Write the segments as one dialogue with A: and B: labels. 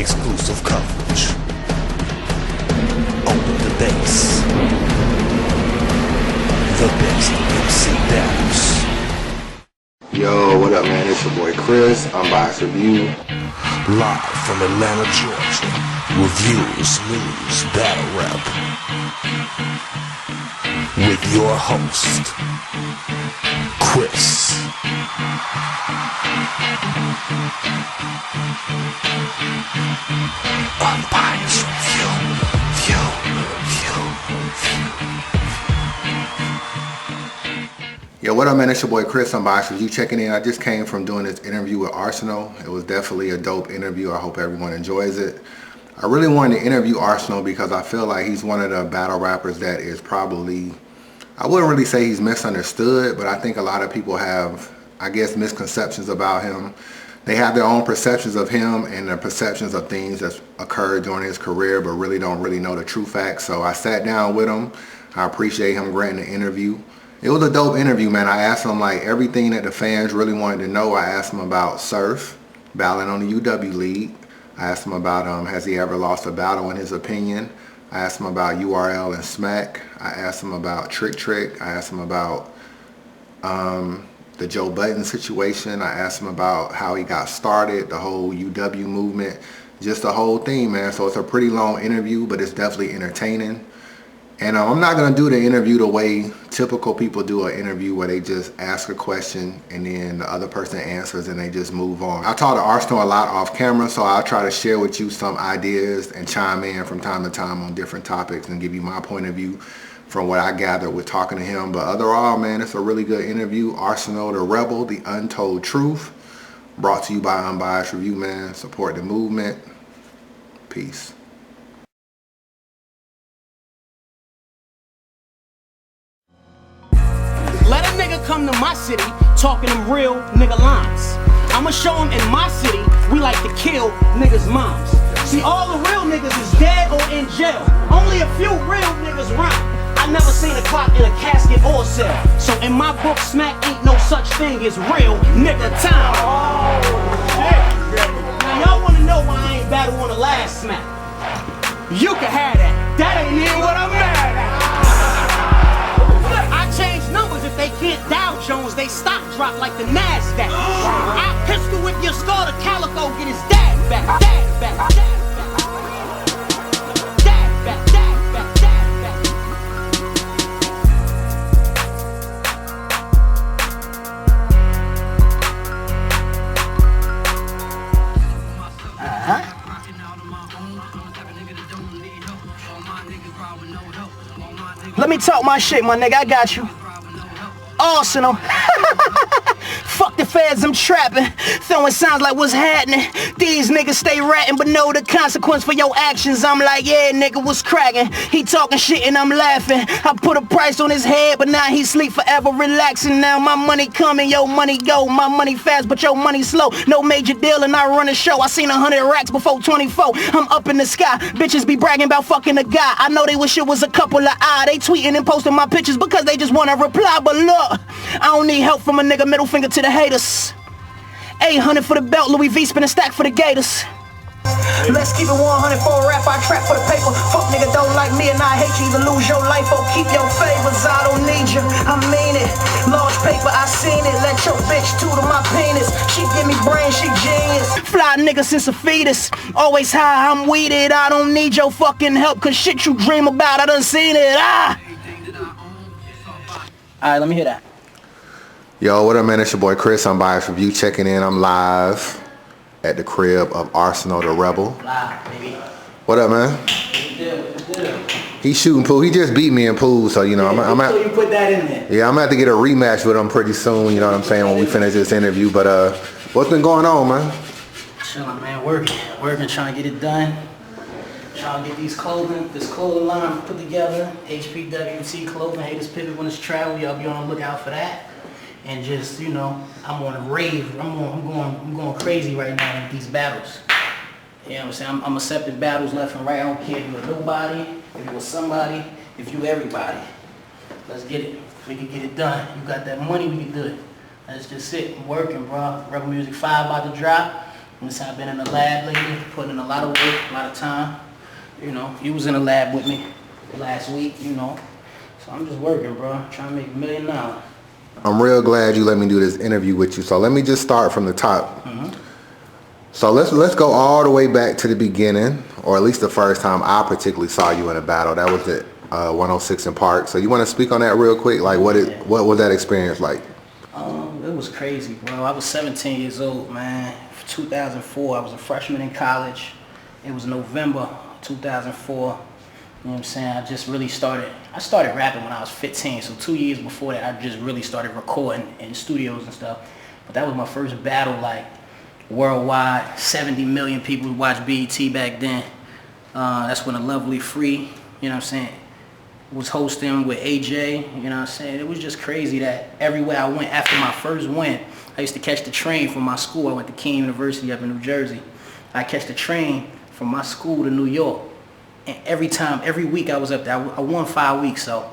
A: exclusive coverage. Under the bass, the best MC battles.
B: Yo, what up, man? It's your boy Chris. Unbiased Review.
A: Live from Atlanta, Georgia. Reviews, news, battle rap. With your host, Chris. Unbiased Review.
B: Yo, what up, man? It's your boy Chris. Unbiased Review checking in. I just came from doing this interview with Arsonal. It was definitely a dope interview. I hope everyone enjoys it. I really wanted to interview Arsonal because I feel like he's one of the battle rappers that is probably, I wouldn't really say he's misunderstood, but I think a lot of people have, I guess, misconceptions about him. They have their own perceptions of him and their perceptions of things that's occurred during his career, but really don't really know the true facts. So I sat down with him. I appreciate him granting the interview. It was a dope interview, man. I asked him like everything that the fans really wanted to know. I asked him about Surf, battling on the UW League. I asked him about has he ever lost a battle in his opinion. I asked him about URL and Smack. I asked him about Trick. I asked him about the Joe Budden situation. I asked him about how he got started, the whole UW movement, just the whole thing, man. So it's a pretty long interview, but it's definitely entertaining. And I'm not going to do the interview the way typical people do an interview where they just ask a question and then the other person answers and they just move on. I talk to Arsonal a lot off camera, so I'll try to share with you some ideas and chime in from time to time on different topics and give you my point of view from what I gathered with talking to him. But overall, man, it's a really good interview. Arsonal the Rebel, the Untold Truth, brought to you by Unbiased Review, man. Support the movement. Peace.
C: Let a nigga come to my city talking them real nigga lines. I'ma show him in my city we like to kill niggas' moms. See, all the real niggas is dead or in jail. Only a few real niggas rhyme. I never seen a clock in a casket or cell. So in my book, Smack ain't no such thing as real nigga time. Oh, shit. Now y'all wanna know why I ain't battle on the last Smack? You can have that. That ain't even what I'm mad at. I change numbers if they can't Dow Jones, they stock drop like the NASDAQ. I pistol whip your skull to Calico, get his dad back, dad back, dad back, dad back, dad back, dad back. Let me talk my shit, my nigga, I got you. Arsonal. Fuck the feds, I'm trapping. Throwing sounds like what's happening. These niggas stay ratting, but know the consequence for your actions. I'm like, yeah, nigga, what's cracking? He talking shit and I'm laughing. I put a price on his head, but now he sleep forever relaxing. Now my money coming, your money go. My money fast, but your money slow. No major deal and I run a show. I seen 100 racks before 24. I'm up in the sky. Bitches be bragging about fucking a guy. I know they wish it was a couple of eye. They tweeting and posting my pictures because they just wanna reply. But look, I don't need help from a nigga, middle finger to the haters. 800 for the belt, Louis V spin a stack for the Gators. Let's keep it 100 for a rap, I trap for the paper. Fuck nigga don't like me and I hate you. Either lose your life or keep your favors. I don't need you, I mean it. Large paper, I seen it. Let your bitch tutor my penis. She give me brain, she genius. Fly nigga since a fetus. Always high, I'm weeded. I don't need your fucking help, cause shit you dream about, I done seen it. Alright, let me hear that.
B: Yo, what up, man? It's your boy Chris. Unbiased Review checking in. I'm live at the crib of Arsonal the Rebel.
C: Live, baby.
B: What up, man? He's shooting pool. He just beat me in pool, so you know
C: So you put that in there.
B: Yeah, I'm gonna have to get a rematch with him pretty soon. You know what I'm saying, when we finish this interview. But what's been going on, man?
C: Chilling, man. Working, trying to get it done. Trying to get this clothing line put together. HPWT clothing. Haters pivot when it's travel. Y'all be on the lookout for that. And just, you know, I'm on a rave. I'm going crazy right now in these battles. You know what I'm saying? I'm accepting battles left and right. I don't care if you're nobody, if you're somebody, if you everybody. Let's get it. We can get it done. You got that money, we can do it. Let's just sit and working, bro. Rebel Music 5 about to drop. I've been in the lab lately, putting in a lot of work, a lot of time. You know, you was in the lab with me last week, you know. So I'm just working, bro, trying to make $1 million.
B: I'm real glad you let me do this interview with you. So let me just start from the top. So let's go all the way back to the beginning, or at least the first time I particularly saw you in a battle. That was at 106 in Park. So you want to speak on that real quick? Like, what was that experience like?
C: It was crazy, bro. I was 17 years old, man. 2004, I was a freshman in college. It was November 2004. You know what I'm saying? I started rapping when I was 15, so 2 years before that, I just really started recording in studios and stuff. But that was my first battle, like, worldwide. 70 million people watched BET back then. That's when a Lovely Free, you know what I'm saying, was hosting with AJ, you know what I'm saying? It was just crazy that everywhere I went after my first win, I used to catch the train from my school. I went to King University up in New Jersey. I catch the train from my school to New York. And every week I was up there. I won 5 weeks, so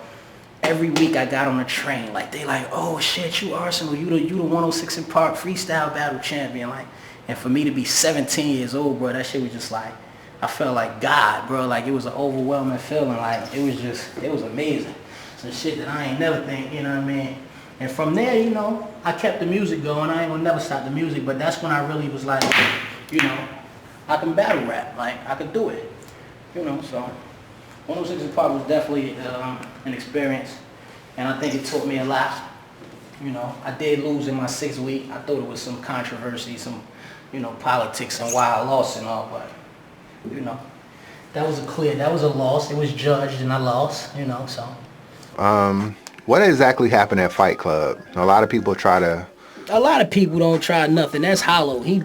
C: every week I got on the train. Like, they like, oh shit, you Arsonal, you the 106 in Park freestyle battle champion. Like, and for me to be 17 years old, bro, that shit was just like, I felt like God, bro. Like, it was an overwhelming feeling. Like, it was amazing. Some shit that I ain't never think, you know what I mean? And from there, you know, I kept the music going. I ain't gonna never stop the music, but that's when I really was like, you know, I can battle rap. Like, I could do it. You know, so 106 in Park was definitely an experience, and I think it taught me a lot. You know, I did lose in my 6th week. I thought it was some controversy, some, you know, politics and why I lost and all, but, you know, that was a loss. It was judged and I lost, you know, so.
B: What exactly happened at Fight Club? A lot of people
C: don't try nothing. That's hollow. He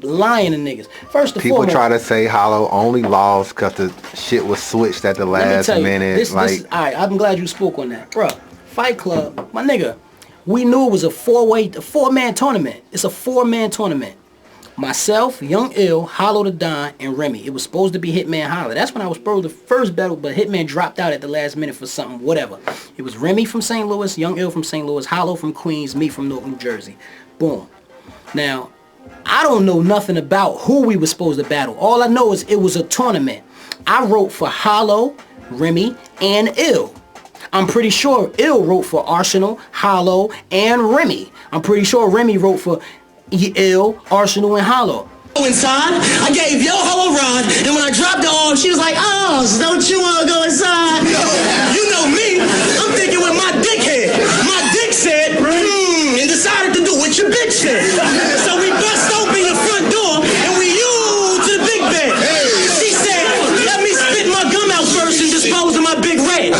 C: lying to niggas. First of all,
B: people try to say Hollow only lost because the shit was switched at the last minute.
C: This, all right, I'm glad you spoke on that, bro. Fight Club, my nigga. We knew it was a four-man tournament. It's a 4-man tournament. Myself, Young Ill, Hollow the Don, and Remy. It was supposed to be Hitman Holla. That's when I was supposed to first battle, but Hitman dropped out at the last minute for something, whatever. It was Remy from St. Louis, Young Ill from St. Louis, Hollow from Queens, me from Newark, New Jersey. Boom. Now, I don't know nothing about who we were supposed to battle. All I know is it was a tournament. I wrote for Hollow, Remy, and Ill. I'm pretty sure Ill wrote for Arsonal, Hollow, and Remy. I'm pretty sure Remy wrote for Ill, Arsonal, and Hollow.
D: Inside, I gave yo ho a rod, and when I dropped it off, she was like, oh, don't you want to go inside? You know me, I'm thinking with my dick head. My dick said, and decided to do what your bitch said. So we bust open your front door, and we to the big bed. She said, let me spit my gum out first and dispose of my big red.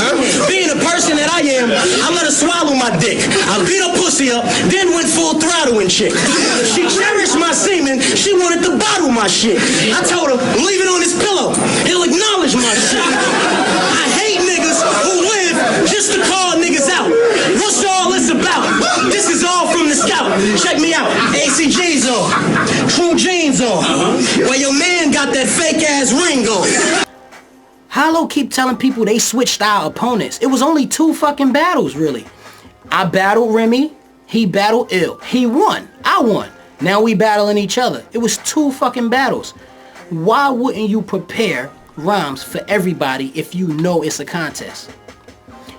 D: Being the person that I am, I let her swallow my dick. I beat her pussy up, then went full throttle and shit. She cherished my semen, she wanted to bottle my shit. I told her, leave it on his pillow. He'll acknowledge my shit. I hate niggas who live just to call niggas out. What's all this about? This is all from the scout. Check me out. ACG's on. True jeans on. Where your man got that fake ass ring on.
C: Hollow keep telling people they switched our opponents. It was only 2 fucking battles, really. I battled Remy. He battled Ill. He won. I won. Now we battling each other. It was 2 fucking battles. Why wouldn't you prepare rhymes for everybody if you know it's a contest?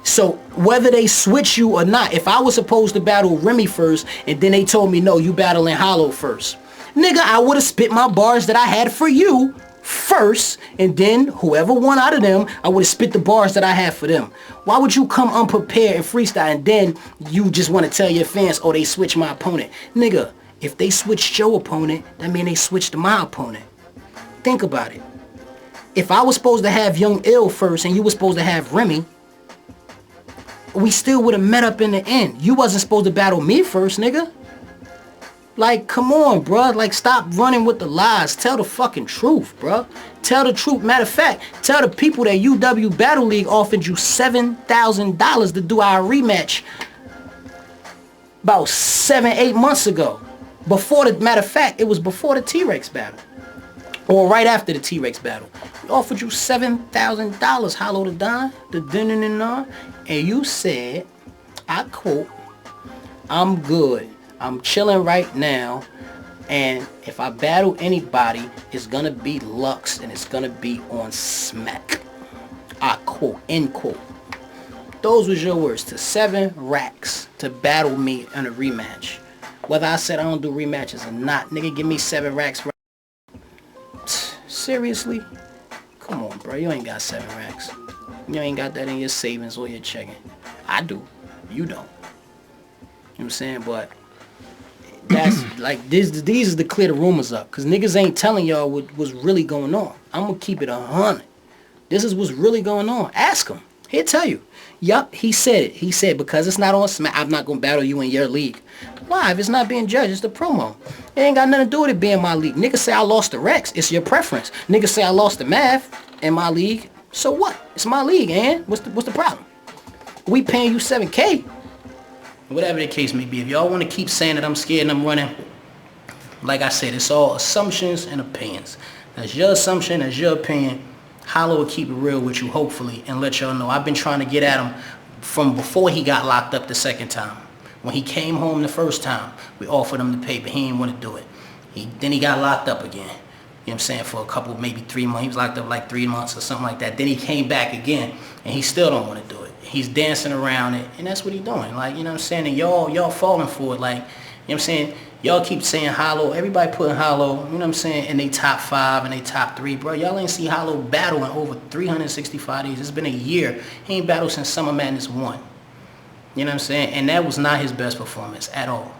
C: So whether they switch you or not, if I was supposed to battle Remy first and then they told me, no, you battling Hollow first. Nigga, I would have spit my bars that I had for you first, and then whoever won out of them, I would have spit the bars that I had for them. Why would you come unprepared and freestyle and then you just want to tell your fans, oh, they switched my opponent? Nigga, if they switched your opponent, that mean they switched my opponent. Think about it. If I was supposed to have Young Ill first and you was supposed to have Remy, we still would have met up in the end. You wasn't supposed to battle me first, nigga. Like, come on, bruh. Like, stop running with the lies. Tell the fucking truth, bruh. Tell the truth. Matter of fact, tell the people that UW Battle League offered you $7,000 to do our rematch about 7-8 months ago. Matter of fact, it was before the T-Rex battle. Or right after the T-Rex battle. We offered you $7,000, Hollow the Don, and you said, I quote, I'm good. I'm chilling right now, And if I battle anybody, it's gonna be Lux and it's gonna be on smack. I quote, end quote. Those was your words, to 7 racks to battle me in a rematch. Whether I said I don't do rematches or not, nigga, give me 7 racks. Seriously? Come on, bro, you ain't got 7 racks. You ain't got that in your savings or your checking. I do. You don't. You know what I'm saying? But that's like these is to clear the rumors up, cause niggas ain't telling y'all what's really going on. I'm gonna keep it 100. This is what's really going on. Ask him. He'll tell you. Yup, he said it. He said, because it's not on Smack, I'm not gonna battle you in your league. Why? If it's not being judged, it's the promo. It ain't got nothing to do with it being my league. Niggas say I lost to Rex. It's your preference. Niggas say I lost to Math in my league. So what? It's my league, and what's the problem? We paying you 7K. Whatever the case may be, if y'all want to keep saying that I'm scared and I'm running, like I said, it's all assumptions and opinions. That's your assumption, that's your opinion. Hollow will keep it real with you, hopefully, and let y'all know I've been trying to get at him from before he got locked up the second time. When he came home the first time, we offered him the pay, but he didn't want to do it. Then he got locked up again. You know what I'm saying? For a couple, maybe 3 months. He was locked up like 3 months or something like that. Then he came back again, and he still don't want to do it. He's dancing around it, and that's what he's doing. Like, you know what I'm saying? And y'all falling for it. Like, you know what I'm saying? Y'all keep saying Hollow. Everybody putting Hollow, you know what I'm saying, in they top 5 and they top 3. Bro, y'all ain't see Hollow battle in over 365 days. It's been a year. He ain't battled since Summer Madness 1. You know what I'm saying? And that was not his best performance at all.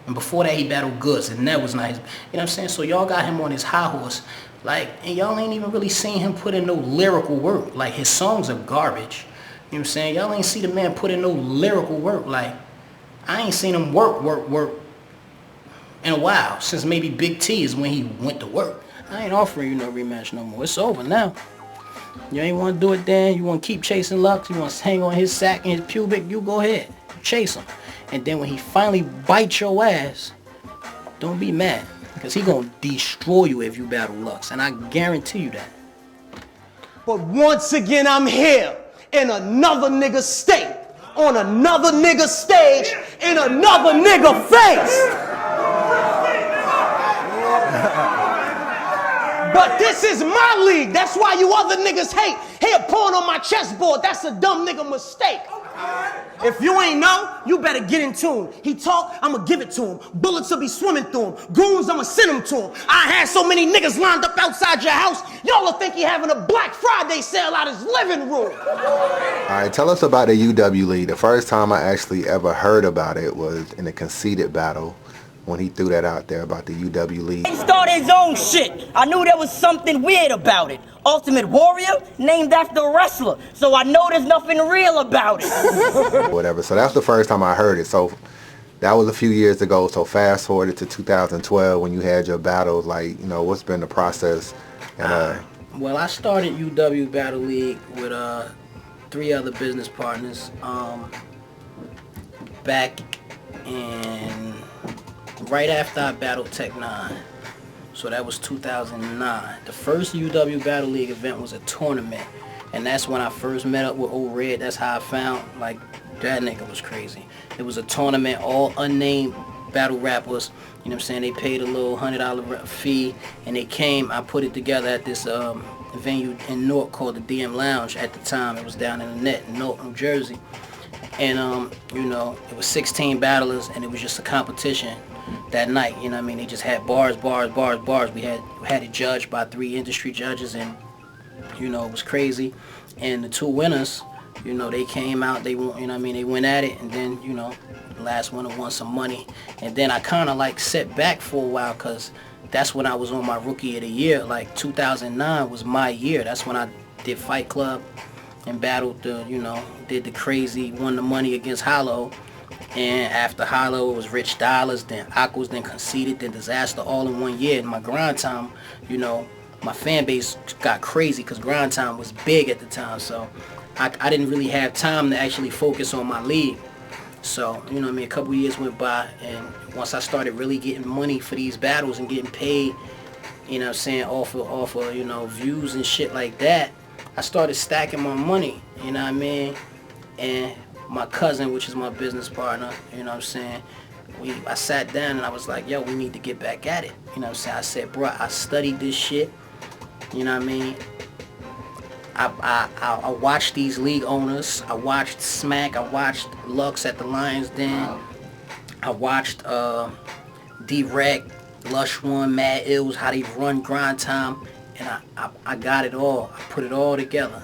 C: And before that, he battled Goods, and that was not his, you know what I'm saying? So y'all got him on his high horse. Like, and y'all ain't even really seen him put in no lyrical work. Like, his songs are garbage. You know what I'm saying? Y'all ain't see the man put in no lyrical work. Like, I ain't seen him work in a while. Since maybe Big T is when he went to work. I ain't offering you no rematch no more. It's over now. You ain't want to do it then. You want to keep chasing Lux. You want to hang on his sack and his pubic. You go ahead. Chase him. And then when he finally bites your ass, don't be mad. Because he going to destroy you if you battle Lux. And I guarantee you that.
D: But once again, I'm here in another nigga state, on another nigga stage, in another nigga face. But this is my league. That's why you other niggas hate. He a pawn on my chessboard. That's a dumb nigga mistake. If you ain't know, you better get in tune. He talk, I'ma give it to him. Bullets will be swimming through him. Goons, I'ma send them to him. I had so many niggas lined up outside your house, y'all will think he having a Black Friday sale out his living room.
B: Alright, tell us about the UW League. The first time I actually ever heard about it was in a conceited battle when he threw that out there about the UW League.
E: He started his own shit. I knew there was something weird about it. Ultimate Warrior, named after a wrestler. So I know there's nothing real about it.
B: Whatever. So that's the first time I heard it. So that was a few years ago. So fast forwarded to 2012 when you had your battles. Like, you know, what's been the process? And
C: Well, I started UW Battle League with 3 other business partners back in right after I battled Tech 9. So that was 2009. The first UW Battle League event was a tournament. And that's when I first met up with Old Red. That's how I found, like, that nigga was crazy. It was a tournament, all unnamed battle rappers. You know what I'm saying? They paid a little $100 fee. And they came, I put it together at this venue in Newark called the DM Lounge at the time. It was down in the net in Newark, New Jersey. And, you know, it was 16 battlers, and it was just a competition that night. You know what I mean? They just had bars. We had it judged by 3 industry judges, and, you know, it was crazy. And the 2 winners, you know, they came out, they won, you know what I mean? They went at it, and then, you know, the last winner won some money. And then I kind of, like, set back for a while, because that's when I was on my Rookie of the Year. Like, 2009 was my year. That's when I did Fight Club and battled the, you know, did the crazy, won the money against Hollow. And after Hollow, it was Rich Dollars, then Aquas, then Conceited, then Disaster, all in 1 year. In my grind time, you know, my fan base got crazy because grind time was big at the time. So I didn't really have time to actually focus on my league. So, you know what I mean, a couple years went by, and once I started really getting money for these battles and getting paid, you know what I'm saying, off of, you know, views and shit like that, I started stacking my money, you know what I mean? And my cousin, which is my business partner, you know what I'm saying, I sat down and I was like, yo, we need to get back at it. You know what I'm saying? I said, bro, I studied this shit. You know what I mean? I watched these league owners. I watched Smack. I watched Lux at the Lions Den. I watched D-Rec, Lush One, Mad Ills, how they run grind time. And I got it all. I put it all together.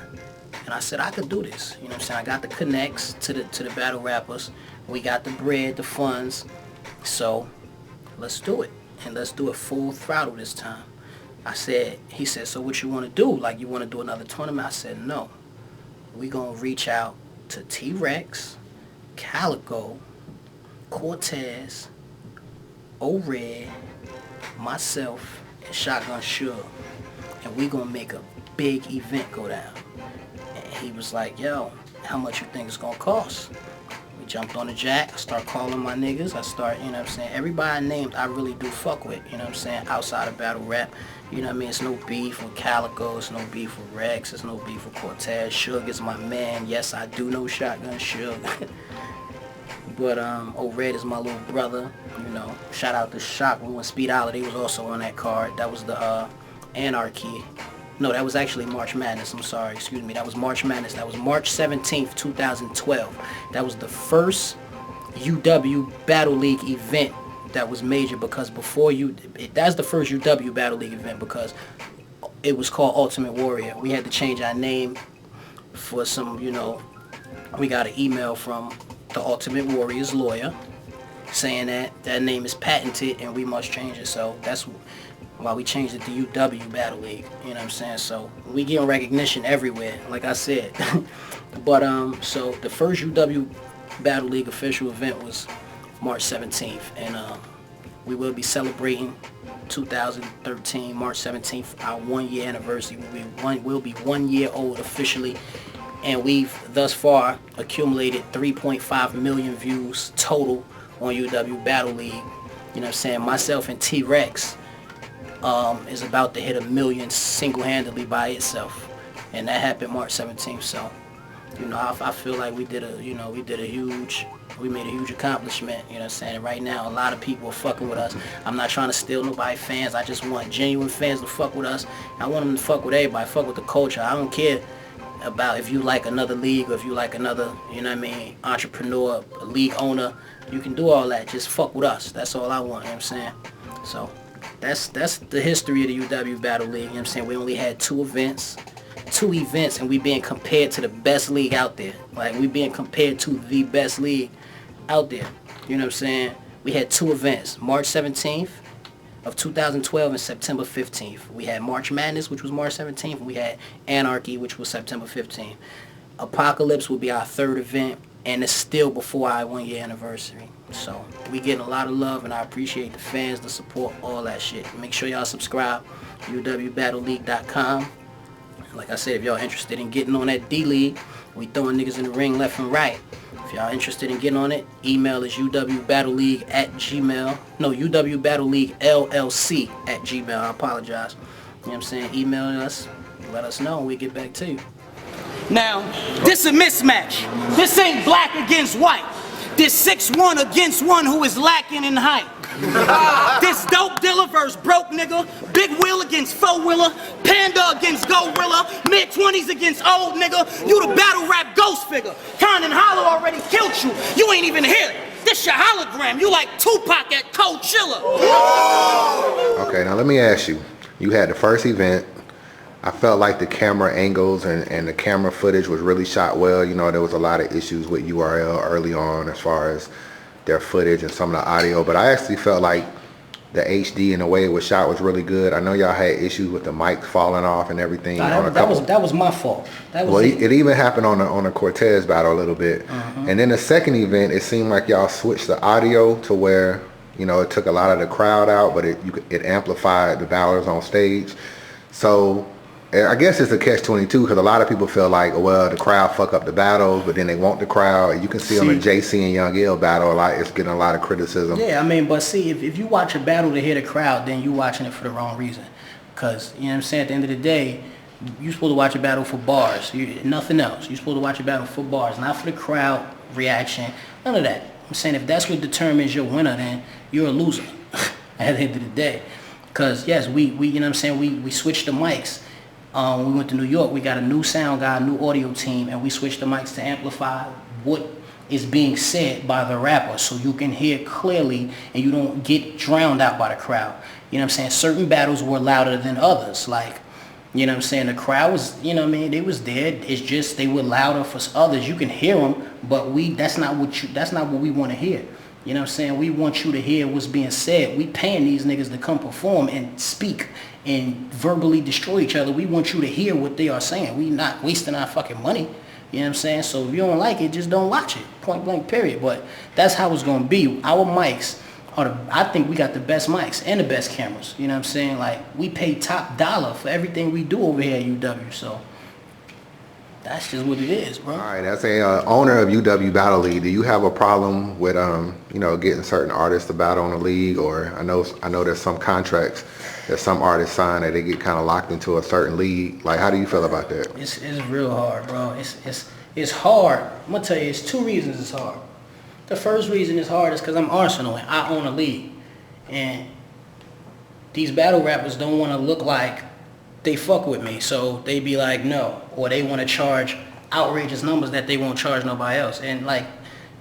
C: And I said, I could do this. You know what I'm saying? I got the connects to the battle rappers. We got the bread, the funds. So let's do it. And let's do it full throttle this time. He said, so what you want to do? Like, you want to do another tournament? I said, no. We going to reach out to T-Rex, Calico, Cortez, O-Red, myself, and Shotgun Suge. And we going to make a big event go down. And he was like, yo, how much you think it's going to cost? We jumped on the jack. I start calling my niggas. I start, you know what I'm saying? Everybody I named, I really do fuck with, you know what I'm saying? Outside of battle rap. You know what I mean? It's no beef with Calico. It's no beef with Rex. It's no beef with Cortez. Suge is my man. Yes, I do know Shotgun Suge. But O-Red is my little brother. You know, shout out to Shock. When Speedolity was also on that card. That was the Anarchy. No, that was actually March Madness. I'm sorry. Excuse me. That was March Madness. That was March 17th, 2012. That was the first UW Battle League event that was major, because before that's the first UW Battle League event, because it was called Ultimate Warrior. We had to change our name for some, you know, we got an email from the Ultimate Warrior's lawyer saying that name is patented and we must change it. So that's why we changed it to UW Battle League. You know what I'm saying? So we getting recognition everywhere, like I said. But so the first UW Battle League official event was March 17th, and we will be celebrating 2013 March 17th, our 1 year anniversary. We'll be 1 year old officially, and we've thus far accumulated 3.5 million views total on UW Battle League. You know what I'm saying? Myself and T-Rex is about to hit 1 million single-handedly by itself, and that happened March 17th. So, you know, I feel like we made a huge accomplishment, you know what I'm saying? Right now, a lot of people are fucking with us. I'm not trying to steal nobody's fans. I just want genuine fans to fuck with us. I want them to fuck with everybody, fuck with the culture. I don't care about if you like another league or if you like another, you know what I mean, entrepreneur, a league owner. You can do all that. Just fuck with us. That's all I want, you know what I'm saying? So that's the history of the UW Battle League, you know what I'm saying? We only had two events, and we being compared to the best league out there. Like, we being compared to the best league out there. You know what I'm saying? We had two events, March 17th of 2012 and September 15th. We had March Madness, which was March 17th, and we had Anarchy, which was September 15th. Apocalypse will be our third event, and it's still before our 1 year anniversary. So we getting a lot of love, and I appreciate the fans, the support, all that shit. Make sure y'all subscribe, uwbattleleague.com. Like I said, if y'all interested in getting on that D-League, we throwing niggas in the ring left and right. If y'all interested in getting on it, email is uwbattleleague@gmail.com. I apologize. You know what I'm saying? Email us, let us know, and we get back to you.
F: Now, this a mismatch. This ain't black against white. This 6'1" against one who is lacking in height. This dope dealer versus broke nigga. Big wheel against four-wheeler. Panda against gorilla. Mid-20s against old nigga. You the battle rap ghost figure. Condon Hollow already killed you. You ain't even here. This your hologram. You like Tupac at Coachella.
B: Okay, now let me ask you. You had the first event. I felt like the camera angles and the camera footage was really shot well. You know, there was a lot of issues with URL early on as far as their footage and some of the audio, but I actually felt like the HD and the way it was shot was really good. I know y'all had issues with the mic falling off and everything.
C: That was my fault.
B: It even happened on a Cortez battle a little bit. And then the second event, it seemed like y'all switched the audio to where, you know, it took a lot of the crowd out, but it amplified the battlers on stage. So I guess it's a catch-22 because a lot of people feel like, well, the crowd fuck up the battles, but then they want the crowd. You can see on the JC and Young Ill battle, it's getting a lot of criticism.
C: Yeah, I mean, but see, if you watch a battle to hear the crowd, then you watching it for the wrong reason. Because, you know what I'm saying, at the end of the day, you're supposed to watch a battle for bars, nothing else. You're supposed to watch a battle for bars, not for the crowd reaction, none of that. You know
F: I'm saying if that's what determines your winner, then you're a loser at the end of the day. Because, yes, we you know what I'm saying, we switched the mics. When we went to New York, we got a new sound guy, a new audio team, and we switched the mics to amplify what is being said by the rapper so you can hear clearly and you don't get drowned out by the crowd. You know what I'm saying? Certain battles were louder than others. Like, you know what I'm saying? The crowd was, you know what I mean? They was there. It's just they were louder for others. You can hear them, but that's not what we want to hear. You know what I'm saying? We want you to hear what's being said. We paying these niggas to come perform and speak and verbally destroy each other. We want you to hear what they are saying. We not wasting our fucking money. You know what I'm saying? So if you don't like it, just don't watch it. Point blank, period. But that's how it's going to be. Our mics I think we got the best mics and the best cameras. You know what I'm saying? Like, we pay top dollar for everything we do over here at UW. So that's just what it is, bro.
B: All right, as a owner of UW Battle League, do you have a problem with getting certain artists to battle on the league? Or I know there's some contracts that some artists sign that they get kind of locked into a certain league. Like, how do you feel about that?
F: It's real hard, bro. It's hard. I'm gonna tell you, it's two reasons it's hard. The first reason it's hard is because I'm Arsonal and I own a league, and these battle rappers don't want to look like they fuck with me, so they be like no, or they want to charge outrageous numbers that they won't charge nobody else. And like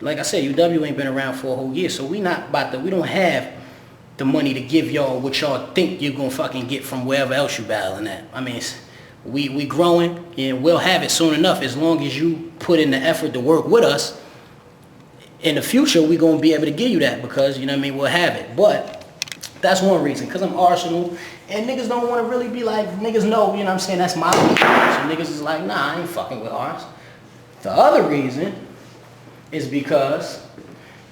F: I said, UW ain't been around for a whole year, so we don't have the money to give y'all what y'all think you're gonna fucking get from wherever else you battling at. I mean, we growing and we'll have it soon enough as long as you put in the effort to work with us. In the future, we're gonna be able to give you that because, you know what I mean, we'll have it. But that's one reason, because I'm Arsonal, and niggas don't want to really be like, niggas know, you know what I'm saying, that's my league. So niggas is like, nah, I ain't fucking with ours. The other reason is because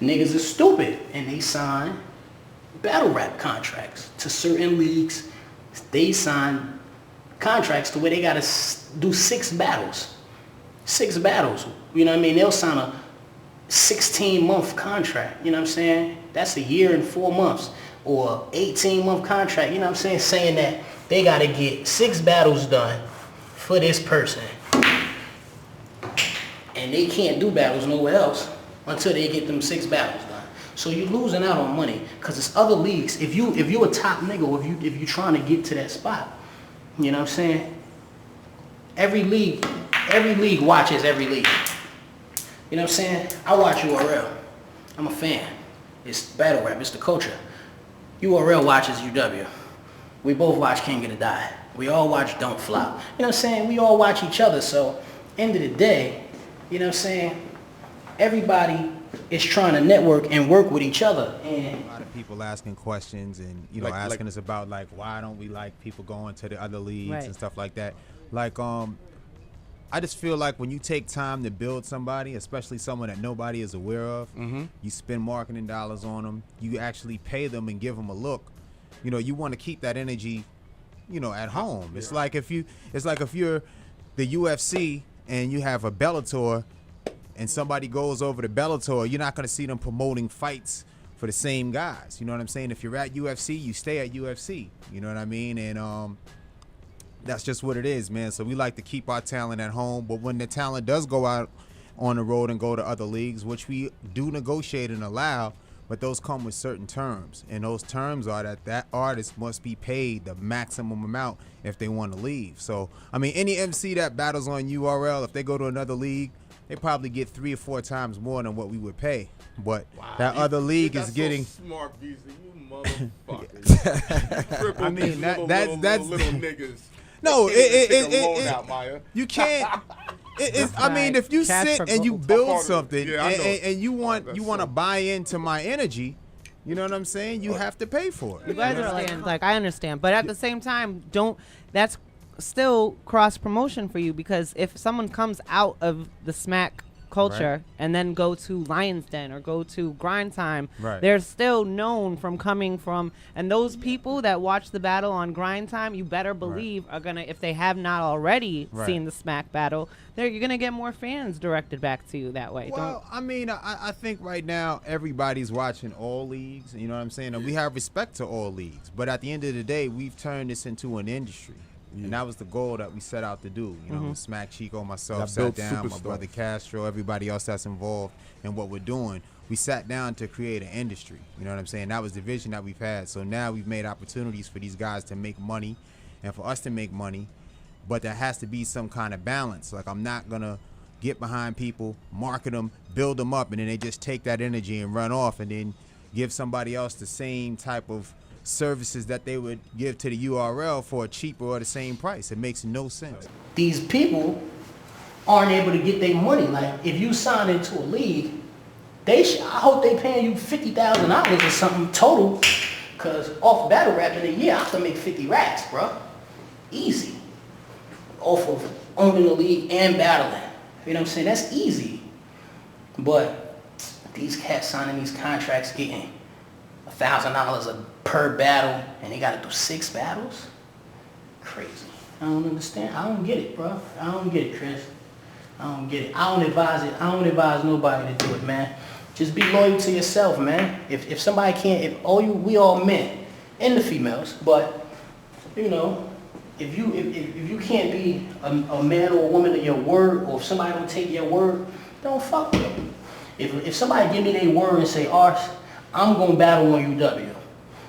F: niggas are stupid and they sign battle rap contracts to certain leagues. They sign contracts to where they gotta do 6 battles. 6 battles. You know what I mean? They'll sign a 16-month contract. You know what I'm saying? That's a year and 4 months. Or 18-month contract. You know what I'm saying? Saying that they gotta get 6 battles done for this person. And they can't do battles nowhere else until they get them 6 battles done. So you're losing out on money, because it's other leagues. If you a top nigga, or if you trying to get to that spot, you know what I'm saying? Every league watches every league. You know what I'm saying? I watch URL. I'm a fan. It's battle rap. It's the culture. URL watches UW. We both watch King of the Die. We all watch Don't Flop. You know what I'm saying? We all watch each other. So end of the day, you know what I'm saying? Everybody is trying to network and work with each other. And
G: a lot of people asking questions and, you know, asking us about, like, why don't we like people going to the other leagues and stuff like that. Like, I just feel like when you take time to build somebody, especially someone that nobody is aware of, you spend marketing dollars on them, you actually pay them and give them a look. You know, you want to keep that energy, you know, at home. It's like if you're the UFC and you have a Bellator and somebody goes over to Bellator, you're not going to see them promoting fights for the same guys. You know what I'm saying? If you're at UFC, you stay at UFC. You know what I mean? And that's just what it is, man. So we like to keep our talent at home, but when the talent does go out on the road and go to other leagues, which we do negotiate and allow, but those come with certain terms, and those terms are that artist must be paid the maximum amount if they want to leave. So, I mean, any MC that battles on URL, if they go to another league, they probably get 3 or 4 times more than what we would pay. But that other league is getting
H: smart, Visa, you motherfuckers.
G: I mean, that's
H: little niggas.
G: No,
H: Maya.
G: You can't. I mean, if you sit and you build something and you want to buy into my energy, you know what I'm saying? You have to pay for it.
I: You guys are like, I understand, but at the same time, that's still cross promotion for you, because if someone comes out of the smack culture and then go to Lion's Den or go to Grind Time, they're still known from coming from, and those people that watch the battle on Grind Time, you better believe are gonna, if they have not already seen the smack battle, you're gonna get more fans directed back to you that way.
G: Well, I mean, I think right now everybody's watching all leagues, you know what I'm saying? And we have respect to all leagues, but at the end of the day, we've turned this into an industry. And that was the goal that we set out to do. You know, Smack Chico, myself, sat down, my brother Castro, everybody else that's involved in what we're doing. we sat down to create an industry. You know what I'm saying? That was the vision that we've had. So now we've made opportunities for these guys to make money and for us to make money, but there has to be some kind of balance. Like, I'm not gonna get behind people, market them, build them up, and then they just take that energy and run off and then give somebody else the same type of services that they would give to the URL for a cheaper or the same price. It makes no sense.
C: These people aren't able to get their money. Like, if you sign into a league, I hope they paying you $50,000 or something total, because off battle rap in a year, I can make 50 racks, bro. Easy. Off of owning the league and battling. You know what I'm saying? That's easy. But these cats signing these contracts getting $1,000 per battle, and they gotta do 6 battles? Crazy. I don't understand. I don't get it, bro. I don't get it, Chris. I don't get it. I don't advise it. I don't advise nobody to do it, man. Just be loyal to yourself, man. If somebody can't, we all men and the females, but you know, if you can't be a man or a woman of your word, or if somebody don't take your word, don't fuck with them. If somebody give me their word and say, Ars, I'm gonna battle on UW,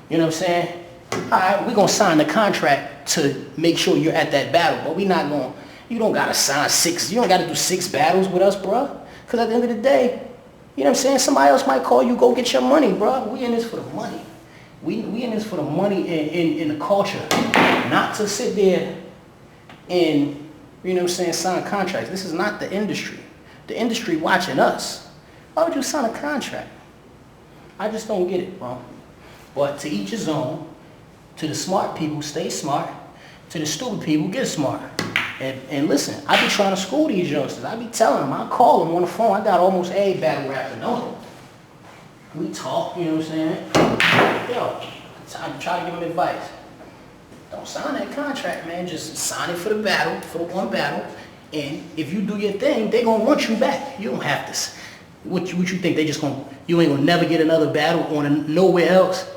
C: you know what I'm saying? All right, we're gonna sign the contract to make sure you're at that battle, but we not gonna. You don't gotta sign 6. You don't gotta do 6 battles with us, bro. Cause at the end of the day, you know what I'm saying? Somebody else might call you, go get your money, bro. We in this for the money. We in this for the money in the culture, not to sit there and, you know what I'm saying, sign contracts. This is not the industry. The industry watching us. Why would you sign a contract? I just don't get it, bro. But to each his own. To the smart people, stay smart. To the stupid people, get smart. And listen, I be trying to school these youngsters. I be telling them, I call them on the phone. I got almost a battle rapper know. We talk, you know what I'm saying? Yo, I try to give them advice. Don't sign that contract, man. Just sign it for the battle, for the one battle. And if you do your thing, they gonna want you back. You don't have to. What you think? They just gonna, you ain't gonna never get another battle on nowhere else?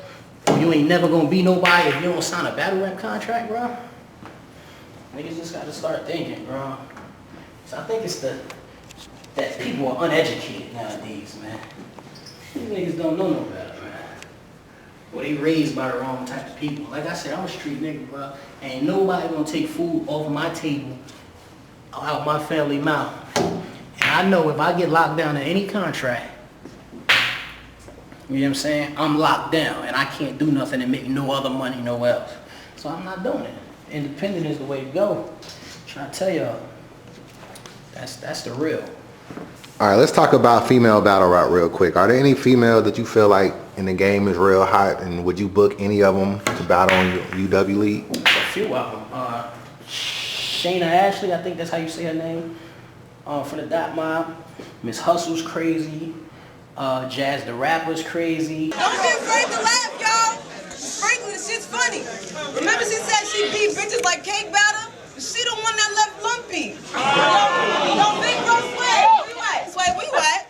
C: Or you ain't never gonna be nobody if you don't sign a battle rap contract, bro? Niggas just gotta start thinking, bro. So I think it's that people are uneducated nowadays, man. These niggas don't know no better, man. Or they raised by the wrong type of people. Like I said, I'm a street nigga, bro. Ain't nobody gonna take food off of my table, out my family mouth. And I know if I get locked down to any contract, you know what I'm saying? I'm locked down and I can't do nothing and make no other money nowhere else. So I'm not doing it. Independent is the way to go. I'm trying to tell y'all, that's the real.
B: All right, let's talk about female battle rap real quick. Are there any females that you feel like in the game is real hot, and would you book any of them to battle on UW League?
C: A few of them. Shayna Ashley, I think that's how you say her name. From the Dot Mob. Miss Hustle's crazy. Jazz the Rapper's crazy.
J: Don't be afraid to laugh, y'all. Frankly, this shit's funny. Remember she said she beat bitches like cake batter? She the one that left lumpy. Yo, big bro Sway. Sway, where you at?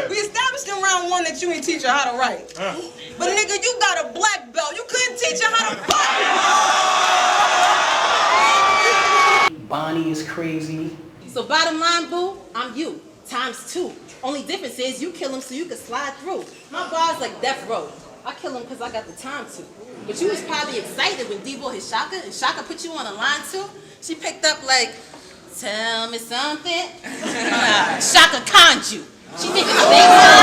J: We established in round 1 that you ain't teach her how to write. But nigga, you got a black belt. You couldn't teach her how to fight.
C: Bonnie is crazy.
K: So bottom line, boo, I'm you. ×2. Only difference is you kill him so you can slide through. My bar's like death row. I kill him because I got the time to. But you was probably excited when Debo hit Shaka and Shaka put you on a line too. She picked up like, tell me something. Shaka conned you. She thinking the big time.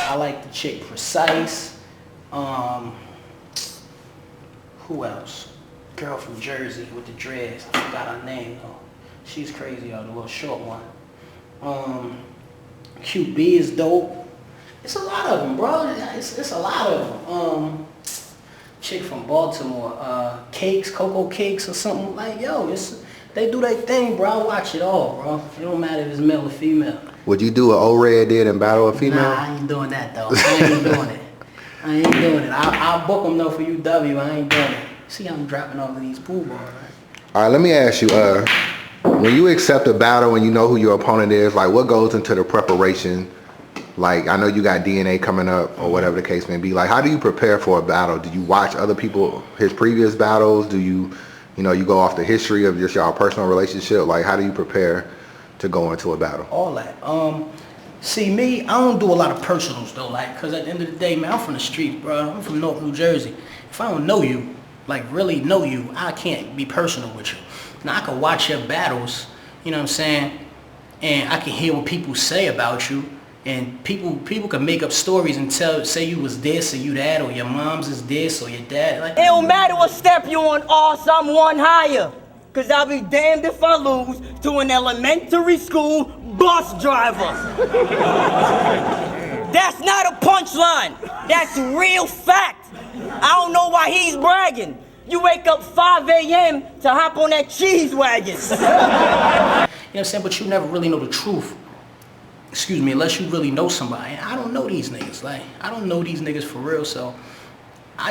C: I like the chick Precise. Who else? Girl from Jersey with the dreads. I forgot her name though. She's crazy, the little short one. QB is dope. It's a lot of them, bro. It's a lot of them. Chick from Baltimore, Cakes, Cocoa Cakes or something. Like, yo, they do their thing, bro. I watch it all, bro. It don't matter if it's male or female.
B: Would you do an O-Red did and battle a female?
C: Nah, I ain't doing that, though. I ain't doing it. I ain't doing it. I'll book them, though, for UW. I ain't doing it. See how I'm dropping off of these pool balls, right?
B: All right, let me ask you, when you accept a battle and you know who your opponent is, like what goes into the preparation? Like, I know you got DNA coming up or whatever the case may be. Like, how do you prepare for a battle? Do you watch other people, his previous battles? Do you go off the history of just y'all personal relationship? Like, how do you prepare to go into a battle?
C: All that. See me, I don't do a lot of personals though, like, cause at the end of the day, man, I'm from the streets, bro. I'm from North New Jersey. If I don't know you, like really know you, I can't be personal with you. Now I can watch your battles, you know what I'm saying, and I can hear what people say about you, and people can make up stories and say you was this or you that, or your mom's is this or your dad. Like,
E: it don't matter what step you on, Ars, I'm one higher. Cause I'll be damned if I lose to an elementary school bus driver. That's not a punchline. That's real fact. I don't know why he's bragging. You wake up 5 a.m. to hop on that cheese wagon.
C: You know what I'm saying? But you never really know the truth. Excuse me, unless you really know somebody. And I don't know these niggas. Like, I don't know these niggas for real. So I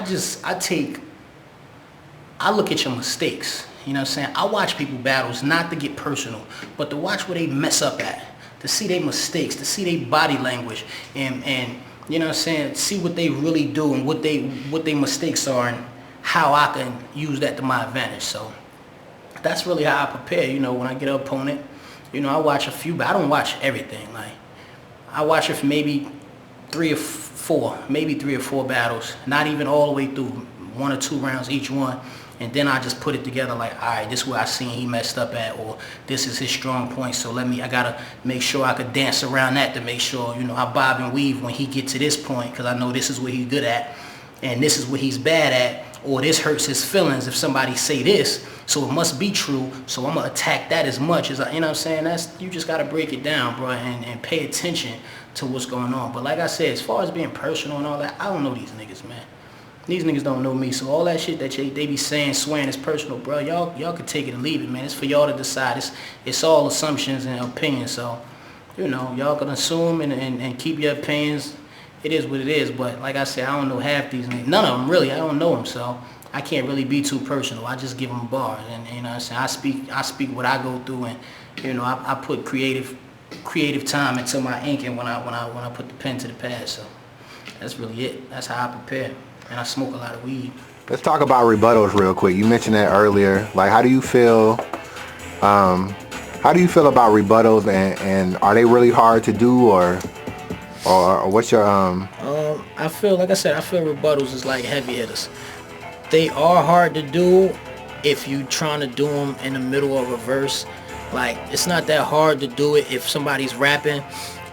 C: look at your mistakes. You know what I'm saying? I watch people battles not to get personal, but to watch where they mess up at, to see their mistakes, to see their body language, and you know what I'm saying, see what they really do and what they mistakes are and how I can use that to my advantage. So that's really how I prepare. You know, when I get an opponent, you know, I watch a few, but I don't watch everything. Like, I watch it for maybe 3 or 4 battles, not even all the way through, 1 or 2 rounds each one. And then I just put it together like, all right, this is where I seen he messed up at, or this is his strong point. So I gotta make sure I could dance around that to make sure, you know, I bob and weave when he get to this point, because I know this is what he's good at, and this is what he's bad at, or this hurts his feelings if somebody say this, so it must be true. So I'm gonna attack that as much as you know what I'm saying. You just gotta break it down, bro, and pay attention to what's going on. But like I said, as far as being personal and all that, I don't know these niggas, man. These niggas don't know me, so all that shit that they be saying, swearing is personal, bro. Y'all can take it and leave it, man. It's for y'all to decide. It's all assumptions and opinions, so, you know, y'all can assume and keep your opinions. It is what it is, but like I said, I don't know half these niggas. None of them, really. I don't know them, so I can't really be too personal. I just give them bars, and you know what I'm saying? I speak what I go through, and, you know, I put creative time into my ink, and when I put the pen to the pad, so that's really it. That's how I prepare. And I smoke a lot of weed.
B: Let's talk about rebuttals real quick. You mentioned that earlier. Like, how do you feel about rebuttals, and are they really hard to do, or what's your
C: I feel, like I said, rebuttals is like heavy hitters. They are hard to do if you trying to do them in the middle of a verse. Like, it's not that hard to do it if somebody's rapping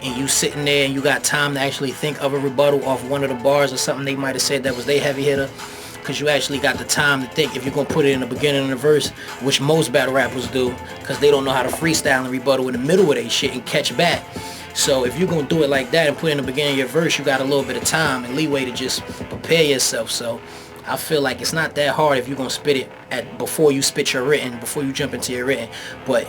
C: and you sitting there and you got time to actually think of a rebuttal off one of the bars or something they might have said that was their heavy hitter, because you actually got the time to think if you're going to put it in the beginning of the verse, which most battle rappers do, because they don't know how to freestyle and rebuttal in the middle of their shit and catch back. So if you're going to do it like that and put it in the beginning of your verse, you got a little bit of time and leeway to just prepare yourself. So I feel like it's not that hard if you're going to spit it before you spit your written, before you jump into your written. But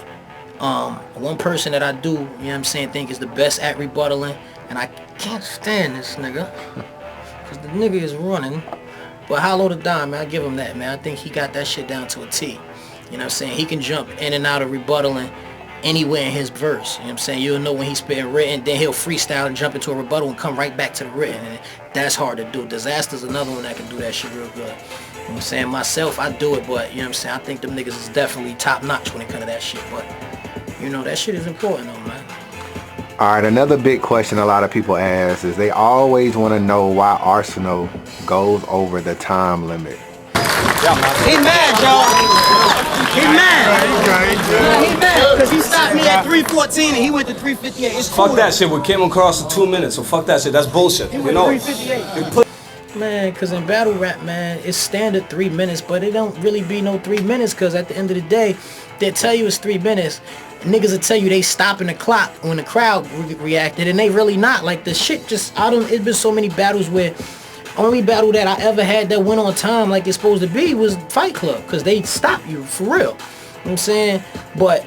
C: one person that I do, you know what I'm saying, think is the best at rebuttaling, and I can't stand this nigga, because the nigga is running, but Hollow the Dime, man, I give him that, man. I think he got that shit down to a T. You know what I'm saying? He can jump in and out of rebuttaling anywhere in his verse. You know what I'm saying? You'll know when he's spitting written, then he'll freestyle and jump into a rebuttal and come right back to the written, and that's hard to do. Disaster's another one that can do that shit real good. You know what I'm saying? Myself, I do it, but, you know what I'm saying, I think them niggas is definitely top notch when it comes to that shit, but you know, that shit is important though, man.
B: Alright, another big question a lot of people ask is they always want to know why Arsonal goes over the time limit.
C: He mad, y'all. He mad. He mad because he stopped me at 3:14 and he went to 3:58. It's cool.
L: Fuck that shit. We came across in 2 minutes, so fuck that shit. That's bullshit.
C: He went to 3:58. Man, because in battle rap, man, it's standard 3 minutes, but it don't really be no 3 minutes, because at the end of the day, they'll tell you it's 3 minutes. Niggas will tell you they stopping the clock when the crowd reacted, and they really not. Like, the shit just, it's been so many battles where only battle that I ever had that went on time like it's supposed to be was Fight Club, because they stop you for real. You know what I'm saying? But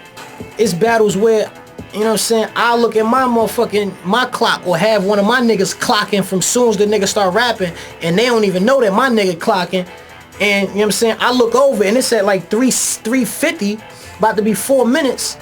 C: it's battles where, you know what I'm saying, I'll look at my clock, or have one of my niggas clocking from soon as the nigga start rapping, and they don't even know that my nigga clocking. And, you know what I'm saying, I look over and it's at like 3:50, about to be 4 minutes.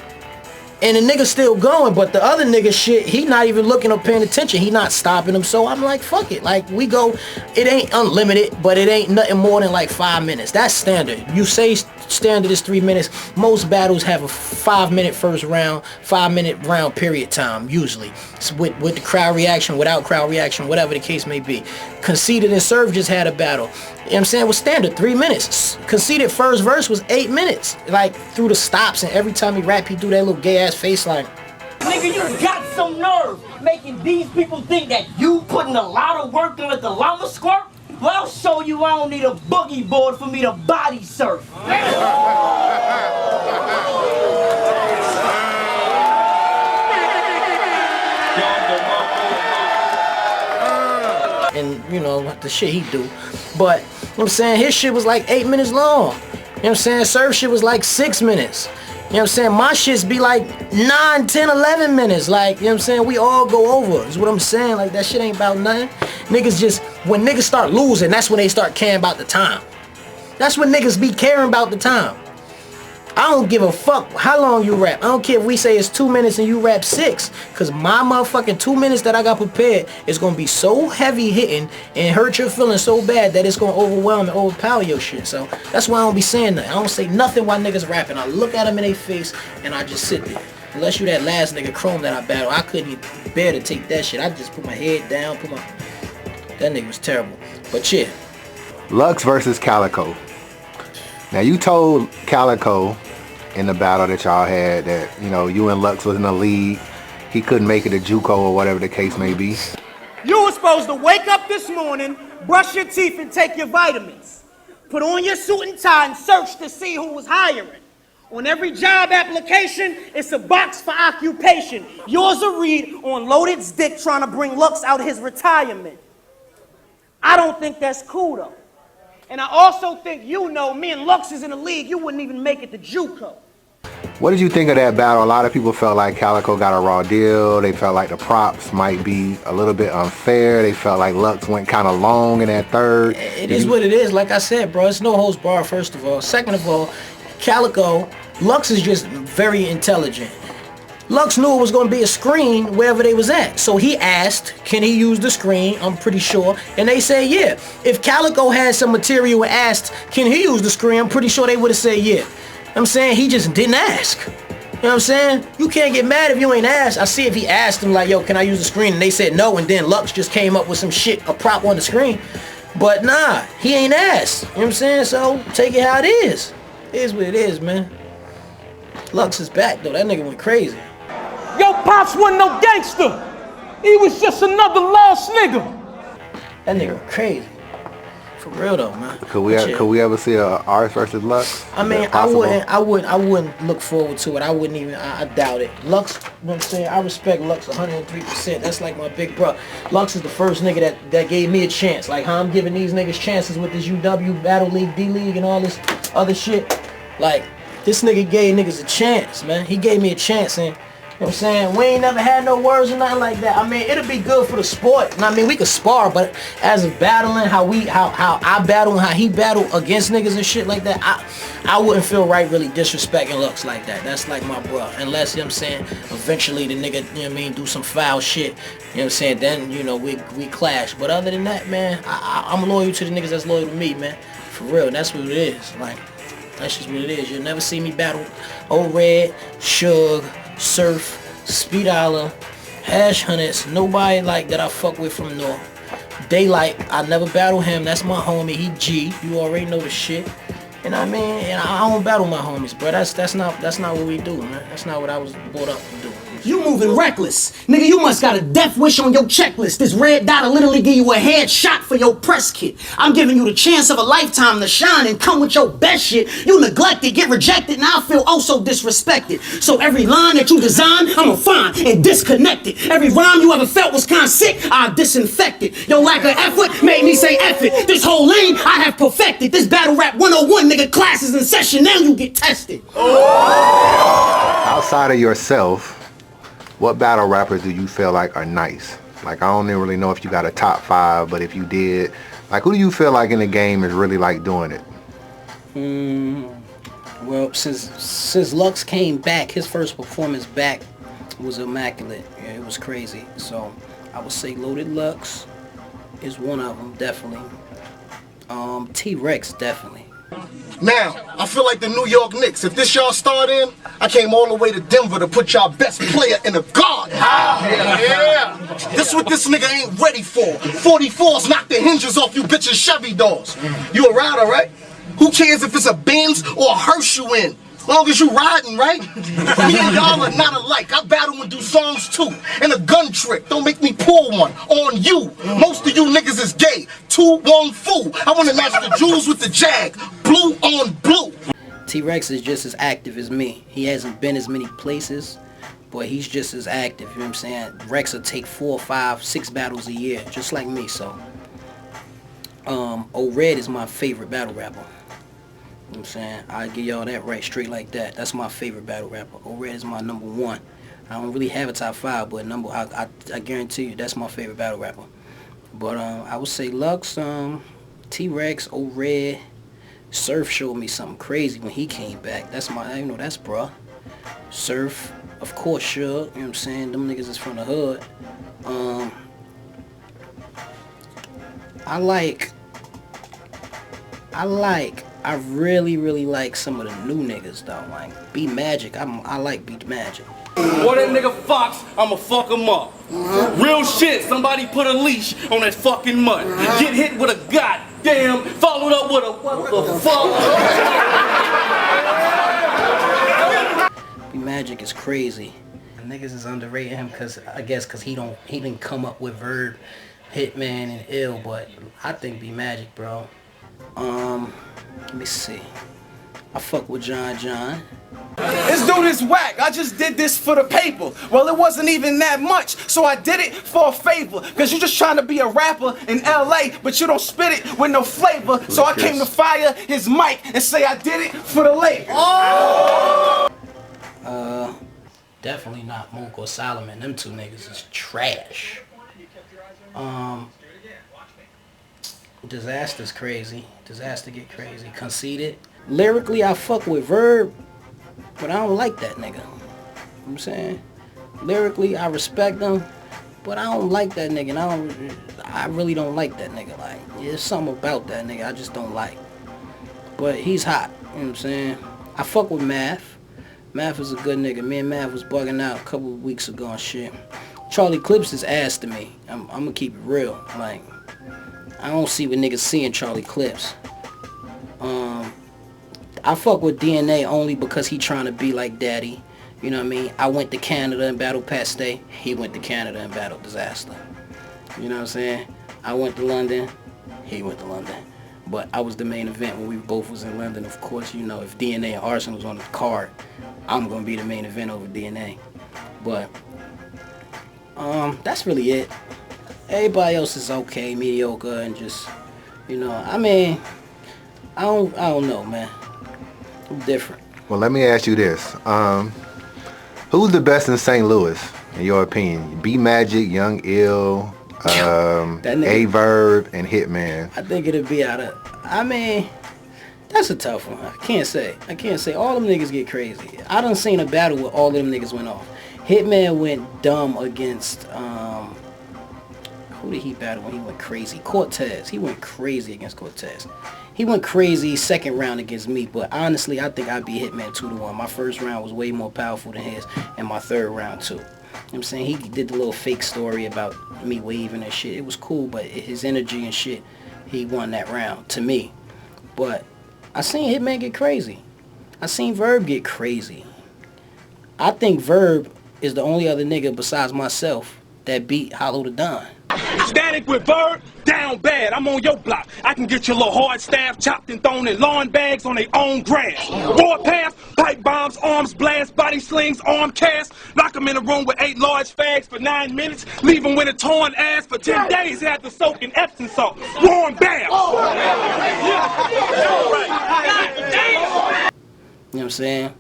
C: And the nigga still going, but the other nigga shit, he not even looking or paying attention. He not stopping him. So I'm like, fuck it. Like, we go, it ain't unlimited, but it ain't nothing more than like 5 minutes. That's standard. You say standard is 3 minutes. Most battles have a 5 minute first round, 5 minute round period time, usually. With the crowd reaction, without crowd reaction, whatever the case may be. Conceited and Surf just had a battle. You know what I'm saying? It was standard, 3 minutes. Conceited first verse was 8 minutes. Like, through the stops, and every time he rap, he do that little gay ass face like.
E: Nigga, you got some nerve making these people think that you putting a lot of work in with the llama squirt? Well, I'll show you I don't need a boogie board for me to body surf.
C: And, you know, the shit he do. But, you know what I'm saying, his shit was like 8 minutes long. You know what I'm saying? Surf shit was like 6 minutes. You know what I'm saying? My shits be like 9, 10, 11 minutes. Like, you know what I'm saying? We all go over. Is what I'm saying. Like, that shit ain't about nothing. Niggas just, when niggas start losing, that's when they start caring about the time. That's when niggas be caring about the time. I don't give a fuck how long you rap. I don't care if we say it's 2 minutes and you rap 6. Cause my motherfucking 2 minutes that I got prepared is gonna be so heavy hitting and hurt your feelings so bad that it's gonna overwhelm and overpower your shit. So that's why I don't be saying nothing. I don't say nothing while niggas rapping. I look at them in their face and I just sit there. Unless you that last nigga Chrome that I battled, I couldn't even bear to take that shit. I just put my head down, that nigga was terrible. But yeah.
B: Lux versus Calico. Now you told Calico in the battle that y'all had that, you know, you and Lux was in the league. He couldn't make it to JUCO or whatever the case may be.
F: You were supposed to wake up this morning, brush your teeth and take your vitamins. Put on your suit and tie and search to see who was hiring. On every job application, it's a box for occupation. Yours a read on Loaded's dick trying to bring Lux out of his retirement. I don't think that's cool though. And I also think, you know, me and Lux is in the league, you wouldn't even make it to JUCO.
B: What did you think of that battle? A lot of people felt like Calico got a raw deal. They felt like the props might be a little bit unfair. They felt like Lux went kind of long in that third.
C: It is what it is. Like I said, bro, it's no holds bar, first of all. Second of all, Calico, Lux is just very intelligent. Lux knew it was going to be a screen wherever they was at. So he asked, can he use the screen? I'm pretty sure. And they said, yeah. If Calico had some material and asked, can he use the screen? I'm pretty sure they would have said, yeah. I'm saying he just didn't ask. You know what I'm saying? You can't get mad if you ain't asked. I see if he asked them like, yo, can I use the screen? And they said no, and then Lux just came up with some shit, a prop on the screen. But nah, he ain't asked. You know what I'm saying? So take it how it is. It is what it is, man. Lux is back though. That nigga went crazy.
F: Yo, Pops wasn't no gangster. He was just another lost nigga.
C: That nigga went crazy. For real though, man.
B: Could we ever see a Ars versus Lux?
C: I mean, I wouldn't look forward to it. I wouldn't even, I doubt it. Lux, you know what I'm saying? I respect Lux 103%. That's like my big bro. Lux is the first nigga that gave me a chance. Like how I'm giving these niggas chances with this UW, Battle League, D-League, and all this other shit. Like, this nigga gave niggas a chance, man. He gave me a chance, and you know what I'm saying? We ain't never had no words or nothing like that. I mean, it'll be good for the sport. I mean, we could spar, but as of battling, how I battle and how he battle against niggas and shit like that, I wouldn't feel right really disrespecting Lux like that. That's like my bro. Unless, you know what I'm saying, eventually the nigga, you know what I mean, do some foul shit. You know what I'm saying? Then, you know, we clash. But other than that, man, I'm loyal to the niggas that's loyal to me, man. For real, that's what it is. Like, that's just what it is. You'll never see me battle Old Red, Suge, Surf, Speed Isla, Hash Hunters, nobody like that I fuck with from North. Daylight, I never battle him, that's my homie, he G, you already know the shit. And I mean, and I don't battle my homies, bro. That's not what we do, man. That's not what I was brought up to do.
F: You moving reckless. Nigga, you must got a death wish on your checklist. This red dot'll literally give you a headshot for your press kit. I'm giving you the chance of a lifetime to shine and come with your best shit. You neglect it, get rejected, and I feel oh so disrespected. So every line that you design, I'ma find and disconnect it. Every rhyme you ever felt was kinda sick, I disinfected. Your lack of effort made me say F it. This whole lane I have perfected. This battle rap 101, nigga, classes in session, now you get tested.
B: Outside of yourself, what battle rappers do you feel like are nice? Like, I don't even really know if you got a top 5, but if you did, like, who do you feel like in the game is really like doing it?
M: Well, since Lux came back, his first performance back was immaculate. Yeah, it was crazy. So I would say Loaded Lux is one of them, definitely. T-Rex, definitely.
N: Now, I feel like the New York Knicks. If this y'all start in, I came all the way to Denver to put y'all best player in the guard. Yeah. This what this nigga ain't ready for. 44s knock the hinges off you bitches Chevy doors. You a rider, right? Who cares if it's a Benz or a Hearse you in? As long as you riding, right? Me and y'all are not alike. I battle and do songs too. And a gun trick, don't make me pull one on you. Most of you niggas is gay. 2-1 fool. I want to match the jewels with the Jag. Blue on blue.
M: T-Rex is just as active as me. He hasn't been as many places, but he's just as active, you know what I'm saying? Rex will take 4, 5, 6 battles a year, just like me, so. O-Red is my favorite battle rapper. You know what I'm saying? I give y'all that right straight like that. That's my favorite battle rapper. O-Red is my number 1. I don't really have a top 5, but I guarantee you that's my favorite battle rapper. But I would say Lux, T-Rex, O-Red. Surf showed me something crazy when he came back. That's my, you know, that's bruh. Surf, of course, Suge, you know what I'm saying? Them niggas is from the hood. I really like some of the new niggas though. Like B Magic, I like B Magic.
O: Or that nigga Fox, I'ma fuck him up. Real shit, somebody put a leash on that fucking mutt. Get hit with a goddamn, followed up with a what the fuck?
M: B Magic is crazy. Niggas is underrating him cause he didn't come up with Verb, Hitman, and Ill, but I think B Magic, bro. Let me see. I fuck with John.
F: This dude is whack. I just did this for the paper. Well, it wasn't even that much, so I did it for a favor. Cause you just trying to be a rapper in LA, but you don't spit it with no flavor. So I came to fire his mic and say I did it for the label.
M: Definitely not Mook or Solomon. Them two niggas is trash. Disaster's crazy. Disaster get crazy. Conceited. Lyrically, I fuck with Verb, but I don't like that nigga. You know what I'm saying? Lyrically, I respect him, but I don't like that nigga. And I really don't like that nigga. Like, there's something about that nigga I just don't like. But he's hot. You know what I'm saying? I fuck with Math. Math is a good nigga. Me and Math was bugging out a couple of weeks ago and shit. Charlie Clips is ass to me. I'm gonna keep it real. Like, I don't see what niggas see in Charlie Clips. I fuck with DNA only because he trying to be like Daddy. You know what I mean? I went to Canada and battled Pat Stay. He went to Canada and battled Disaster. You know what I'm saying? I went to London. He went to London. But I was the main event when we both was in London. Of course, you know, if DNA and Arsonal was on the card, I'm gonna be the main event over DNA. But that's really it. Everybody else is okay, mediocre, and just, you know, I mean, I don't know, man. I'm different.
B: Well, let me ask you this. Who's the best in St. Louis, in your opinion? B Magic, Young Ill, A-Verb, and Hitman.
M: I think it'd be out of, I mean, that's a tough one. I can't say. All them niggas get crazy. I done seen a battle where all of them niggas went off. Hitman went dumb against, who did he battle when he went crazy? Cortez. He went crazy against Cortez. He went crazy second round against me, but honestly, I think I beat Hitman 2-1. My first round was way more powerful than his, and my third round too. You know what I'm saying? He did the little fake story about me waving and shit. It was cool, but his energy and shit, he won that round, to me. But I seen Hitman get crazy. I seen Verb get crazy. I think Verb is the only other nigga besides myself that beat Hollow the Don.
O: Static with Verb, down bad. I'm on your block. I can get your little hard staff chopped and thrown in lawn bags on their own grass. Warpath, pipe bombs, arms blast, body slings, arm cast. Lock them in a room with 8 large fags for 9 minutes. Leave them with a torn ass for 10 days after soaking Epsom salt. Warm bath.
M: You know what I'm saying?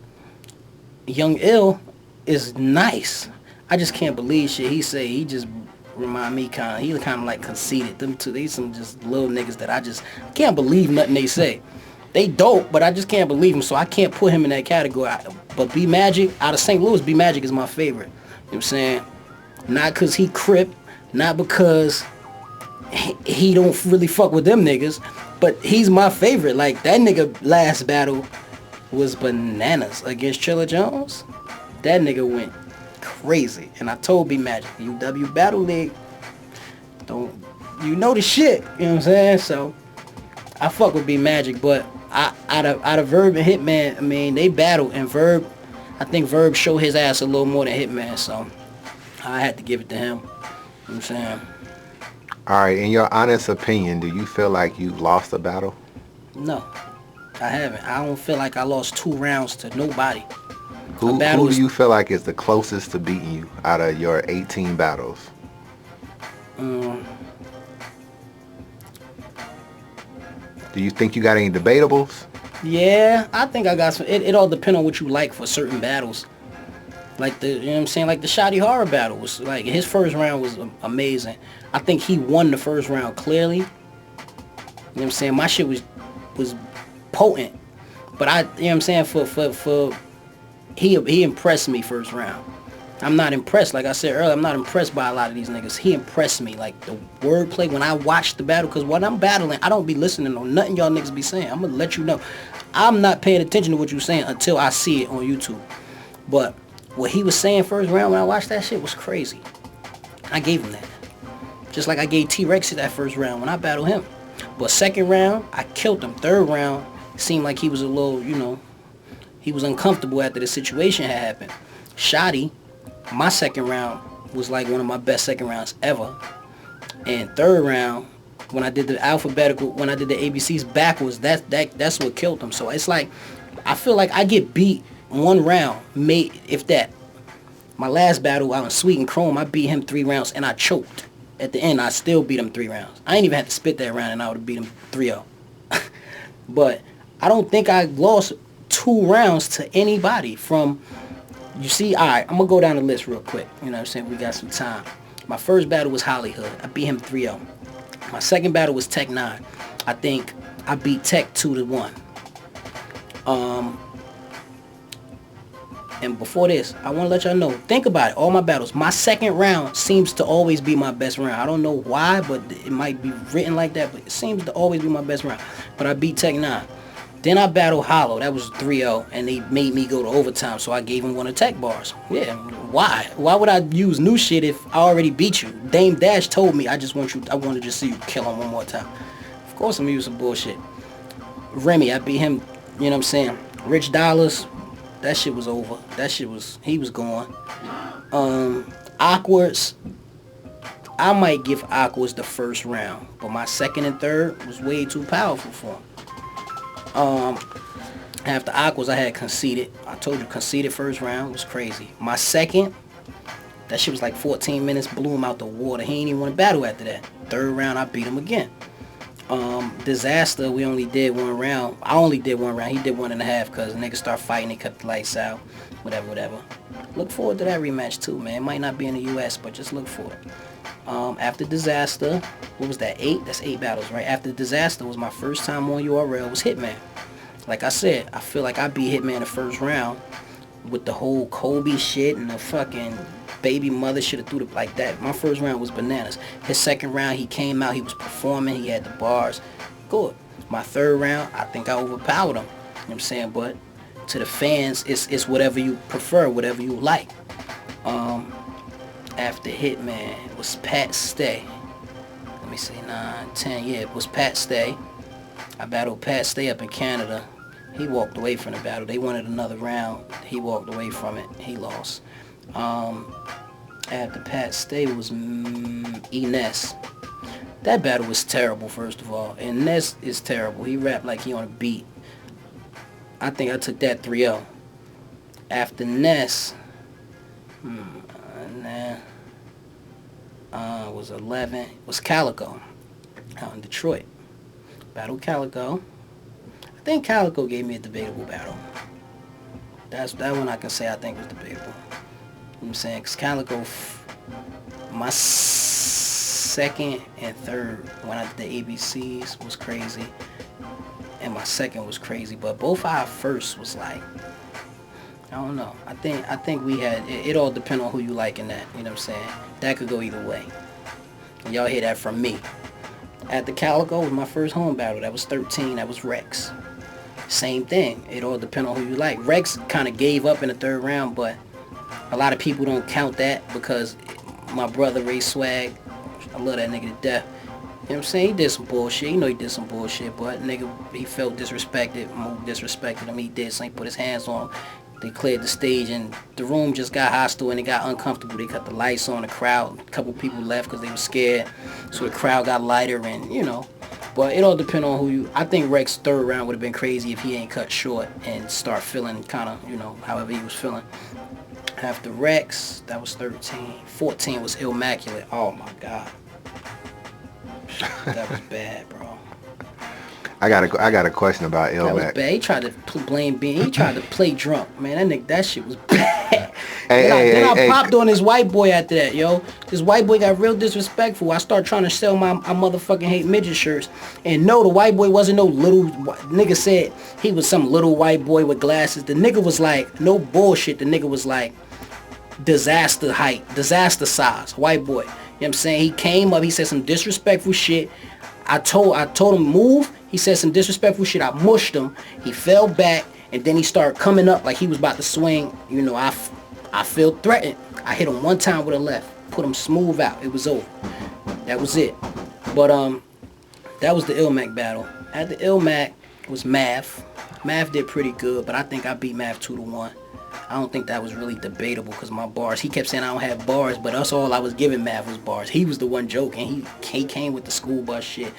M: Young Ill is nice. I just can't believe shit he say. He just remind me he kind of like conceited. Them two, they some just little niggas that I can't believe nothing they say. They dope, but I just can't believe him, so I can't put him in that category. But B Magic, out of St. Louis, B Magic is my favorite. You know what I'm saying? Not because he Crip, not because he don't really fuck with them niggas, but he's my favorite. Like, that nigga last battle was bananas against Trilla Jones. That nigga went crazy. And I told B Magic, UW Battle League, you know the shit. You know what I'm saying? So I fuck with B Magic, but out of Verb and Hitman, I mean, they battle, and I think Verb showed his ass a little more than Hitman, so I had to give it to him. You know what I'm saying?
B: All right, in your honest opinion, do you feel like you lost a battle?
M: No, I haven't. I don't feel like I lost 2 rounds to nobody.
B: Who do you feel like is the closest to beating you out of your 18 battles? Do you think you got any debatables?
M: Yeah, I think I got some. It all depends on what you like for certain battles. Like you know what I'm saying? Like the Shoddy Horror battle was like, his first round was amazing. I think he won the first round clearly. You know what I'm saying? My shit was potent. But you know what I'm saying, for he impressed me first round. I'm not impressed, like I said earlier, I'm not impressed by a lot of these niggas. He impressed me, like the wordplay when I watch the battle, because when I'm battling, I don't be listening to nothing y'all niggas be saying. I'm gonna let you know. I'm not paying attention to what you're saying until I see it on YouTube. But what he was saying first round when I watched that shit was crazy. I gave him that. Just like I gave T-Rex that first round when I battled him. But second round, I killed him. Third round, it seemed like he was a little, he was uncomfortable after the situation had happened. Shoddy, my second round was like one of my best second rounds ever. And third round, when I did the alphabetical, when I did the ABCs backwards, that's what killed him. So it's like, I feel like I get beat one round, if that. My last battle out in Sweet and Chrome, I beat him 3 rounds and I choked. At the end, I still beat him 3 rounds. I ain't even had to spit that round and I would have beat him 3-0. But I don't think I lost 2 rounds to anybody from, you see, alright, I'm going to go down the list real quick. You know what I'm saying? We got some time. My first battle was Hollywood. I beat him 3-0. My second battle was Tech 9. I think I beat Tech 2-1. And before this, I want to let y'all know, think about it, all my battles, my second round seems to always be my best round. I don't know why, but it might be written like that, but it seems to always be my best round. But I beat Tech 9. Then I battled Hollow, that was 3-0, and they made me go to overtime, so I gave him one of Tech bars. Yeah, why? Why would I use new shit if I already beat you? Dame Dash told me, I want to just see you kill him one more time. Of course I'm using bullshit. Remy, I beat him, you know what I'm saying? Rich Dollars, that shit was over. He was gone. Awkwards, I might give Awkwards the first round, but my second and third was way too powerful for him. After Awkwards, I had Conceited. I told you, Conceited first round was crazy. My second, that shit was like 14 minutes, blew him out the water. He ain't even want to battle after that. Third round, I beat him again. Disaster, we only did 1 round. I only did 1 round. He did 1.5 because niggas start fighting. They cut the lights out. Whatever. Look forward to that rematch too, man. It might not be in the U.S., but just look for it. After Disaster, what was that, 8? That's 8 battles, right? After Disaster was my first time on URL, was Hitman. Like I said, I feel like I beat Hitman the first round with the whole Kobe shit and the fucking baby mother should have threw it like that. My first round was bananas. His second round, he came out, he was performing, he had the bars. Good. My third round, I think I overpowered him. You know what I'm saying? But to the fans, it's whatever you prefer, whatever you like. After Hitman, it was Pat Stay. Let me see, 9, 10, yeah, it was Pat Stay. I battled Pat Stay up in Canada. He walked away from the battle. They wanted another round. He walked away from it. He lost. After Pat Stay was Ines. That battle was terrible, first of all. And Ness is terrible. He rapped like he on a beat. I think I took that 3-0. After Ness, was 11. Was Calico out in Detroit. Battle Calico. I think Calico gave me a debatable battle. That one I can say I think was debatable. You know what I'm saying? Because Calico, my second and third when I did the ABCs was crazy. And my second was crazy, but both our first was like, I don't know. I think we had it all depend on who you like in that. You know what I'm saying? That could go either way. And y'all hear that from me. At the Calico was my first home battle. That was 13. That was Rex. Same thing. It all depend on who you like. Rex kind of gave up in the third round, but a lot of people don't count that because my brother Ray Swag, I love that nigga to death. You know what I'm saying? He did some bullshit. You know he did some bullshit, but nigga, he felt disrespected. Mook disrespected him. He did something, put his hands on him. They cleared the stage, and the room just got hostile, and it got uncomfortable. They cut the lights on the crowd. A couple people left because they were scared, so the crowd got lighter, and, you know. But it all depends on who you... I think Rex's third round would have been crazy if he ain't cut short and start feeling kind of, you know, however he was feeling. After Rex, that was 13. 14 was Immaculate. Oh, my God. That was bad, bro.
B: I got a question about
M: That was
B: Ilmac.
M: bad. He tried to blame Bean. He tried to play drunk, man. That shit was bad.
B: Hey,
M: then I popped on this white boy after that, yo. This white boy got real disrespectful. I started trying to sell my motherfucking hate midget shirts. And no, the white boy wasn't no little... Nigga said he was some little white boy with glasses. The nigga was like, no bullshit. The nigga was like disaster height, disaster size, white boy. You know what I'm saying? He came up, he said some disrespectful shit. I told him move. He said some disrespectful shit. I mushed him. He fell back, and then he started coming up like he was about to swing. You know, I feel threatened. I hit him one time with a left, put him smooth out. It was over. That was it. But that was the Ilmac battle. At the Ilmac was Math. Math did pretty good, but I think I beat Math 2-1. I don't think that was really debatable because my bars, he kept saying I don't have bars, but that's all I was giving Math was bars. He was the one joking. He came with the school bus shit,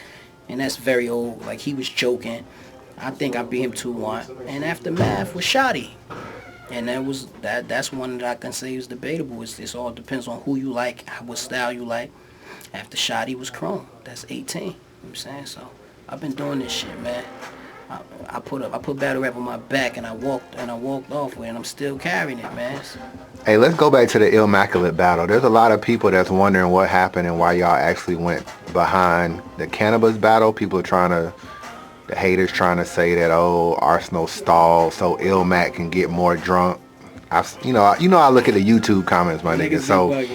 M: and that's very old. Like, he was joking. I think I beat him 2-1. And after Math was Shotty. And that's one that I can say is debatable. It all depends on who you like, what style you like. After Shotty was Chrome. That's 18. You know what I'm saying? So I've been doing this shit, man. I put battle rap on my back, and I walked off with it, and I'm still carrying it, man.
B: Hey, let's go back to the Immaculate battle. There's a lot of people that's wondering what happened and why y'all actually went behind the cannabis battle. People are the haters trying to say that, oh, Arsonal stalled so Ilmac can get more drunk. I look at the YouTube comments, my nigga. So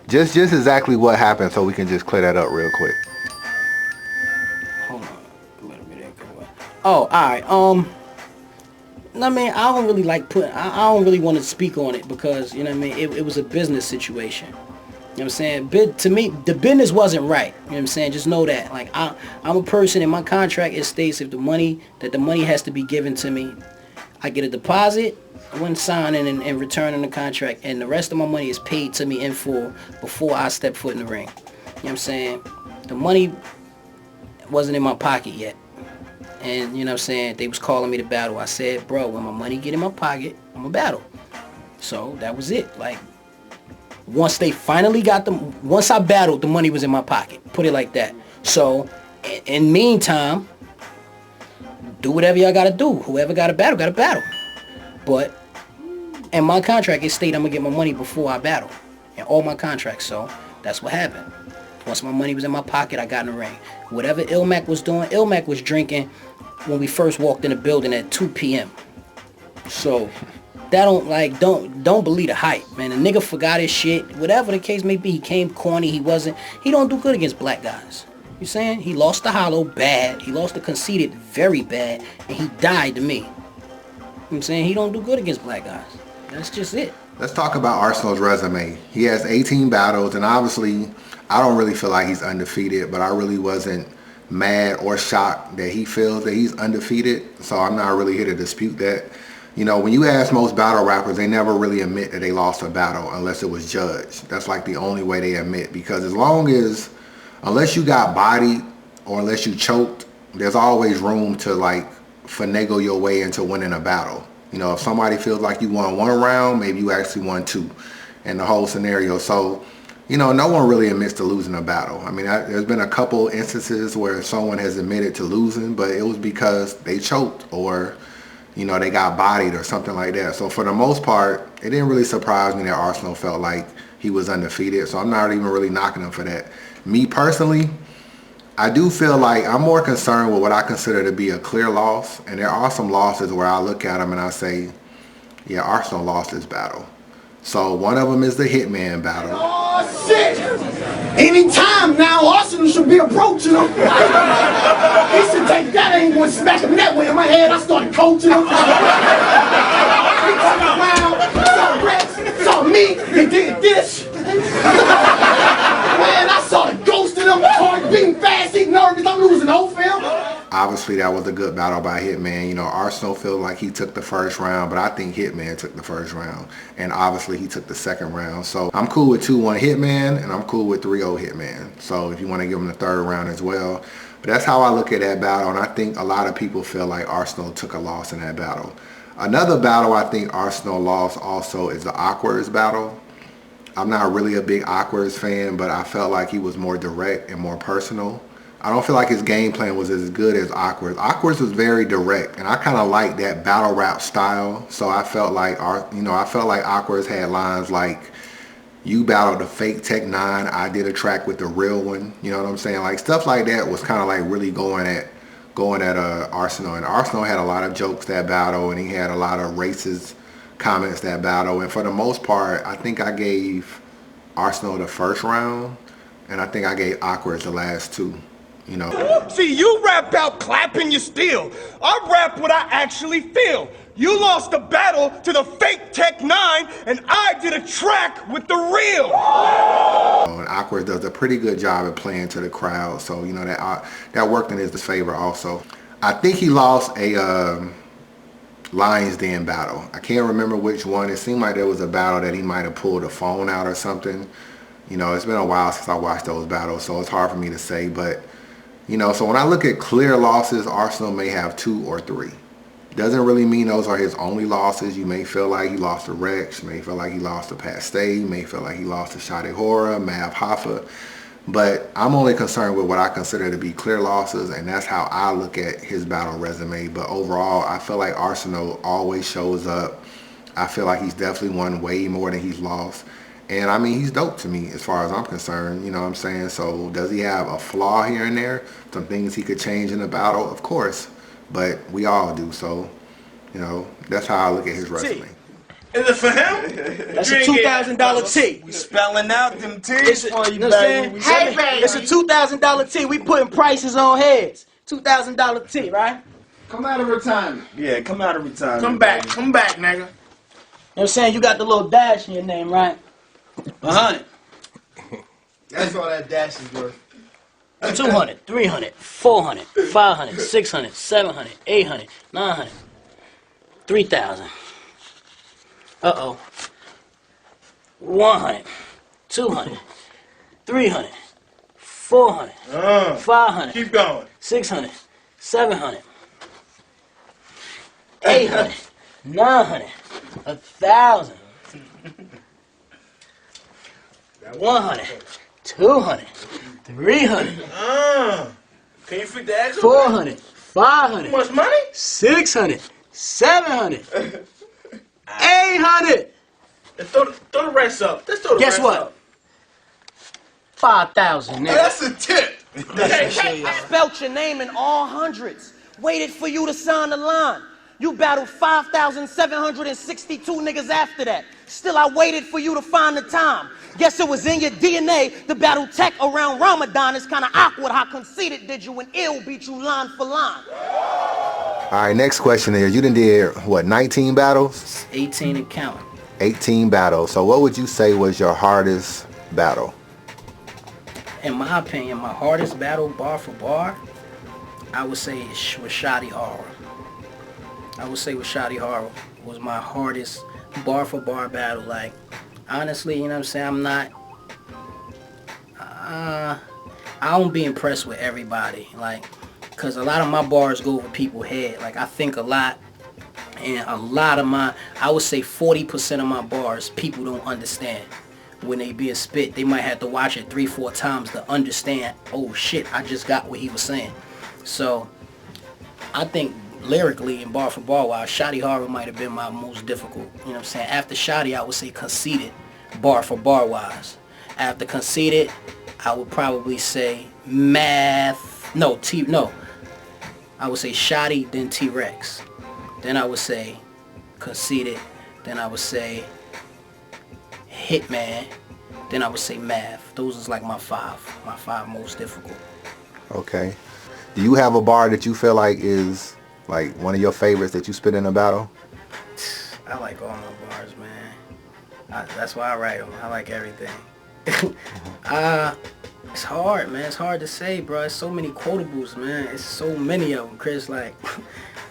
B: just exactly what happened, so we can just clear that up real quick.
M: Oh, alright. I mean, I don't really I don't really want to speak on it because, you know what I mean, it was a business situation. You know what I'm saying? To me, the business wasn't right. You know what I'm saying? Just know that. Like, I'm a person, in my contract, it states if the money has to be given to me, I get a deposit when signing and returning the contract, and the rest of my money is paid to me in full before I step foot in the ring. You know what I'm saying? The money wasn't in my pocket yet. And, you know what I'm saying, they was calling me to battle. I said, bro, when my money get in my pocket, I'm going to battle. So that was it. Like, once I battled, the money was in my pocket. Put it like that. So, in meantime, do whatever y'all got to do. Whoever got to battle. But in my contract, it stated I'm going to get my money before I battle. In all my contracts. So, that's what happened. Once my money was in my pocket, I got in the ring. Whatever Ilmac was doing, Ilmac was drinking when we first walked in the building at 2 p.m. So, don't believe the hype, man. The nigga forgot his shit. Whatever the case may be, he came corny, he don't do good against black guys. You saying? He lost the hollow bad, he lost the conceited very bad, and he died to me. You know what I'm saying? He don't do good against black guys. That's just it.
B: Let's talk about Arsonal's resume. He has 18 battles, and obviously, I don't really feel like he's undefeated, but I really wasn't mad or shocked that he feels that he's undefeated, so I'm not really here to dispute that. You know, when you ask most battle rappers, they never really admit that they lost a battle unless it was judged. That's like the only way they admit, because unless you got bodied or unless you choked, there's always room to like finagle your way into winning a battle. You know, if somebody feels like you won one round, maybe you actually won two in the whole scenario. So, you know, no one really admits to losing a battle. I mean, there's been a couple instances where someone has admitted to losing, but it was because they choked or, you know, they got bodied or something like that. So for the most part, it didn't really surprise me that Arsonal felt like he was undefeated. So I'm not even really knocking him for that. Me personally, I do feel like I'm more concerned with what I consider to be a clear loss, and there are some losses where I look at them and I say, yeah, Arsonal lost this battle. So one of them is the Hitman battle.
N: Oh shit! Anytime now, Arsonal should be approaching him. He should take that angle and smack him that way. In my head, I started coaching him. He turned around, saw Rex, saw me, and did this. Man, I started ghosting him, heart beating fast, he nervous, I'm losing the whole film.
B: Obviously, that was a good battle by Hitman. You know, Arsonal feels like he took the first round, but I think Hitman took the first round. And obviously, he took the second round. So I'm cool with 2-1 Hitman, and I'm cool with 3-0 Hitman. So if you want to give him the third round as well. But that's how I look at that battle, and I think a lot of people feel like Arsonal took a loss in that battle. Another battle I think Arsonal lost also is the Awkwards battle. I'm not really a big Awkwards fan, but I felt like he was more direct and more personal. I don't feel like his game plan was as good as Awkwards. Awkwards was very direct, and I kind of like that battle rap style. So I felt like, Awkwards had lines like, "You battled the fake Tech 9, I did a track with the real one." You know what I'm saying? Like stuff like that was kind of like really going at Arsonal. And Arsonal had a lot of jokes that battle, and he had a lot of racist comments that battle. And for the most part, I think I gave Arsonal the first round, and I think I gave Awkwards the last two. You know.
O: See, you rap out clapping your steel. I rap what I actually feel. You lost the battle to the fake Tech 9, and I did a track with the real.
B: And Awkwards does a pretty good job at playing to the crowd, so you know that worked in his favor also. I think he lost a Lions Den battle. I can't remember which one. It seemed like there was a battle that he might have pulled a phone out or something. You know, it's been a while since I watched those battles, so it's hard for me to say, but you know, so when I look at clear losses, Arsonal may have 2 or 3. Doesn't really mean those are his only losses. You may feel like he lost to Rex, you may feel like he lost to Pat Stay, you may feel like he lost to Shadi Hora, Mav Hoffa. But I'm only concerned with what I consider to be clear losses, and that's how I look at his battle resume. But overall, I feel like Arsonal always shows up. I feel like he's definitely won way more than he's lost. And I mean, he's dope to me as far as I'm concerned, you know what I'm saying? So does he have a flaw here and there? Some things he could change in the battle? Of course. But we all do. So, you know, that's how I look at his resume.
O: Is it for him?
E: That's a $2,000 T.
O: We spelling out them T's for you, baby.
E: Hey, baby. It's a $2,000 T. We putting prices on heads. $2,000 T, right?
O: Come out of retirement. Yeah, come out of retirement.
E: Come back, nigga. You know what I'm saying? You got the little dash in your name, right? 100.
O: That's all that dash is worth.
E: 200, 300, 400, 500, 600, 700, 800, 900, 3,000. Uh-oh. 100, 200, 300, 400, 500.
O: Keep going.
E: 600, 700, 800, 900, 1,000. 100, 200, 300.
O: Can you fit the X?
E: 400, 500.
O: Too much money?
E: 600, 700, 800.
O: Throw the rest up. Let's throw the
E: Guess
O: rest
E: what?
O: up.
E: 5,000, nigga.
O: That's a tip.
F: I spelt your name in all hundreds. Waited for you to sign the line. You battled 5,762 niggas after that. Still, I waited for you to find the time. Guess it was in your DNA to battle Tech around Ramadan. It's kind of awkward how conceited did you when ill beat you line for line.
B: All right, next question is, you done did, what, 19 battles?
M: 18 and counting.
B: 18 battles. So what would you say was your hardest battle?
M: In my opinion, my hardest battle, bar for bar, I would say was Shadi Hora. I would say with Shadi Hora was my hardest bar for bar battle. Like, honestly, you know what I'm saying? I don't be impressed with everybody. Like, because a lot of my bars go over people's head. Like, I think a lot. And a lot of I would say 40% of my bars, people don't understand. When they being spit, they might have to watch it 3-4 times to understand, oh shit, I just got what he was saying. So, I think lyrically and bar for bar wise, Shadi Hora might have been my most difficult. You know what I'm saying? After Shadi, I would say Conceited, bar for bar wise. After Conceited, I would probably say Math. No. I would say Shotty, then T-Rex. Then I would say Conceited. Then I would say Hitman. Then I would say Math. Those is like my five most difficult.
B: Okay. Do you have a bar that you feel like is like one of your favorites that you spit in a battle?
M: I like all my bars, man. That's why I write them. I like everything. It's hard, man. It's hard to say, bro. It's so many quotables, man. It's so many of them, Chris. Like,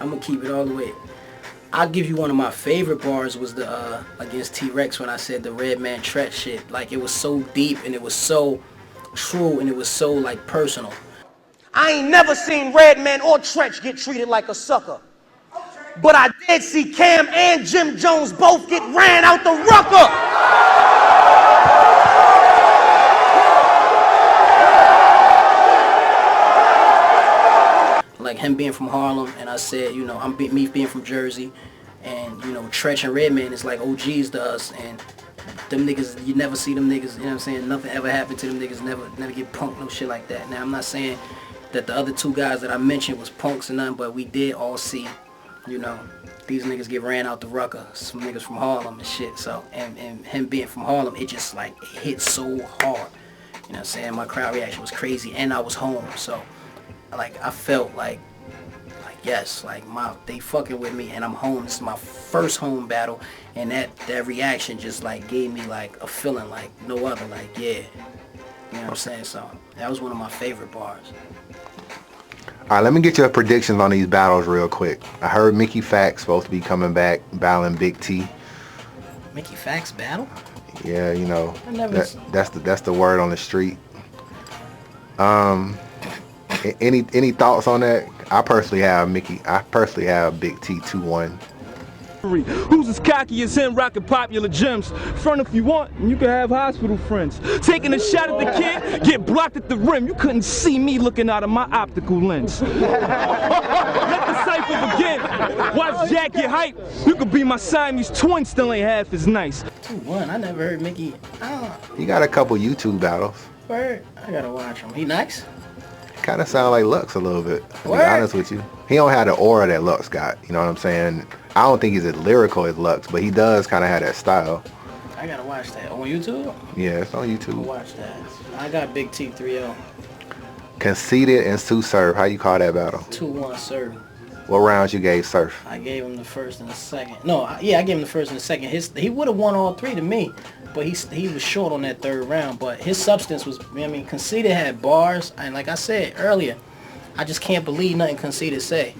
M: I'm gonna keep it all the way. I'll give you one of my favorite bars was the against T-Rex when I said the Redman Tret shit. Like, it was so deep and it was so true and it was so like personal.
C: I ain't never seen Redman or Tretch get treated like a sucker. But I did see Cam and Jim Jones both get ran out the rucker.
M: Like him being from Harlem, and I said, you know, me being from Jersey, and you know, Tretch and Redman is like OGs to us, and them niggas, you never see them niggas, you know what I'm saying? Nothing ever happened to them niggas, never get punked, no shit like that. Now, I'm not saying that the other two guys that I mentioned was punks and nothing, but we did all see, you know, these niggas get ran out the rucker, some niggas from Harlem and shit. So, and him being from Harlem, it just like, it hit so hard. You know what I'm saying? My crowd reaction was crazy, and I was home, so like I felt like yes, like they fucking with me, and I'm home. This is my first home battle, and that reaction just like gave me like a feeling like no other. Like, yeah, you know what I'm saying? So that was one of my favorite bars.
B: All right, let me get your predictions on these battles real quick. I heard Mickey Fax supposed to be coming back battling Big T.
M: Mickey Fax battle?
B: Yeah, you know, that's the word on the street. Any thoughts on that? I personally have Big T 2-1.
O: Who's as cocky as him rocking popular gems? Front if you want, and you can have hospital friends. Taking a shot at the kid, get blocked at the rim. You couldn't see me looking out of my optical lens. Let the cypher begin. Watch Jack get hype. You could be my Siamese twin, still ain't half as nice.
M: 2-1, I never heard Mickey.
B: He got a couple YouTube battles.
M: Word, I gotta watch him. He nice?
B: Kind of sound like Lux a little bit, to be honest with you. He don't have the aura that Lux got, you know what I'm saying? I don't think he's as lyrical as Lux, but he does kind of have that style.
M: I gotta watch that. On YouTube?
B: Yeah, it's on YouTube.
M: I'll watch that. I got Big T 3-0.
B: Conceited and Sue Surf, how you call that battle?
M: 2-1 Surf.
B: What rounds you gave Surf?
M: I gave him the first and the second. No, yeah, I gave him the first and the second. He would have won all three to me, but he was short on that third round. But his substance was, I mean, Conceited had bars, and like I said earlier, I just can't believe nothing Conceited say.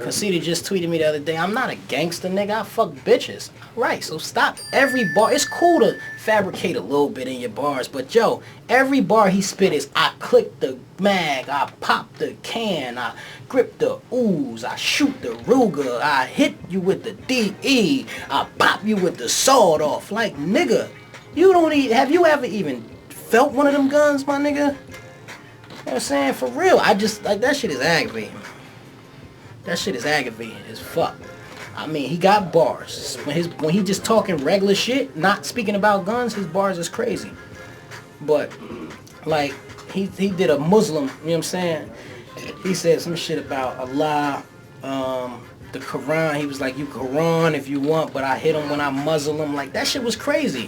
M: Conceited just tweeted me the other day, I'm not a gangster, nigga, I fuck bitches. Right, so stop every bar. It's cool to fabricate a little bit in your bars, but yo, every bar he spit is, I click the mag, I pop the can, I grip the ooze, I shoot the Ruger, I hit you with the DE, I pop you with the sawed off. Like, nigga, you don't even, have you ever even felt one of them guns, my nigga? You know what I'm saying? For real, I just, like, that shit is aggravating. That shit is aggravating as fuck. I mean, he got bars. When he just talking regular shit, not speaking about guns, his bars is crazy. But, like, he did a Muslim, you know what I'm saying? He said some shit about Allah, the Quran. He was like, you Quran if you want, but I hit him when I muzzle him. Like, that shit was crazy.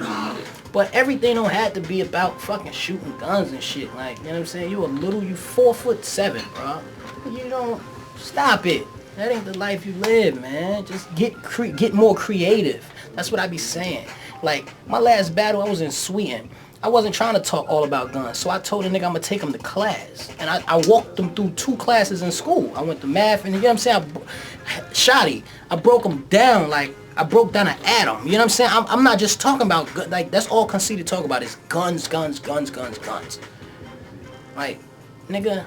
M: But everything don't have to be about fucking shooting guns and shit. Like, you know what I'm saying? You 4'7", bro. You don't, stop it. That ain't the life you live, man. Just get more creative. That's what I be saying. Like, my last battle, I was in Sweden. I wasn't trying to talk all about guns, so I told a nigga I'm gonna take him to class. And I walked him through 2 classes in school. I went to math, and you know what I'm saying? Shoddy, I broke him down, like, I broke down an atom. You know what I'm saying? I'm not just talking about, like, that's all Conceited talk about is guns, guns, guns, guns, guns. Like, nigga,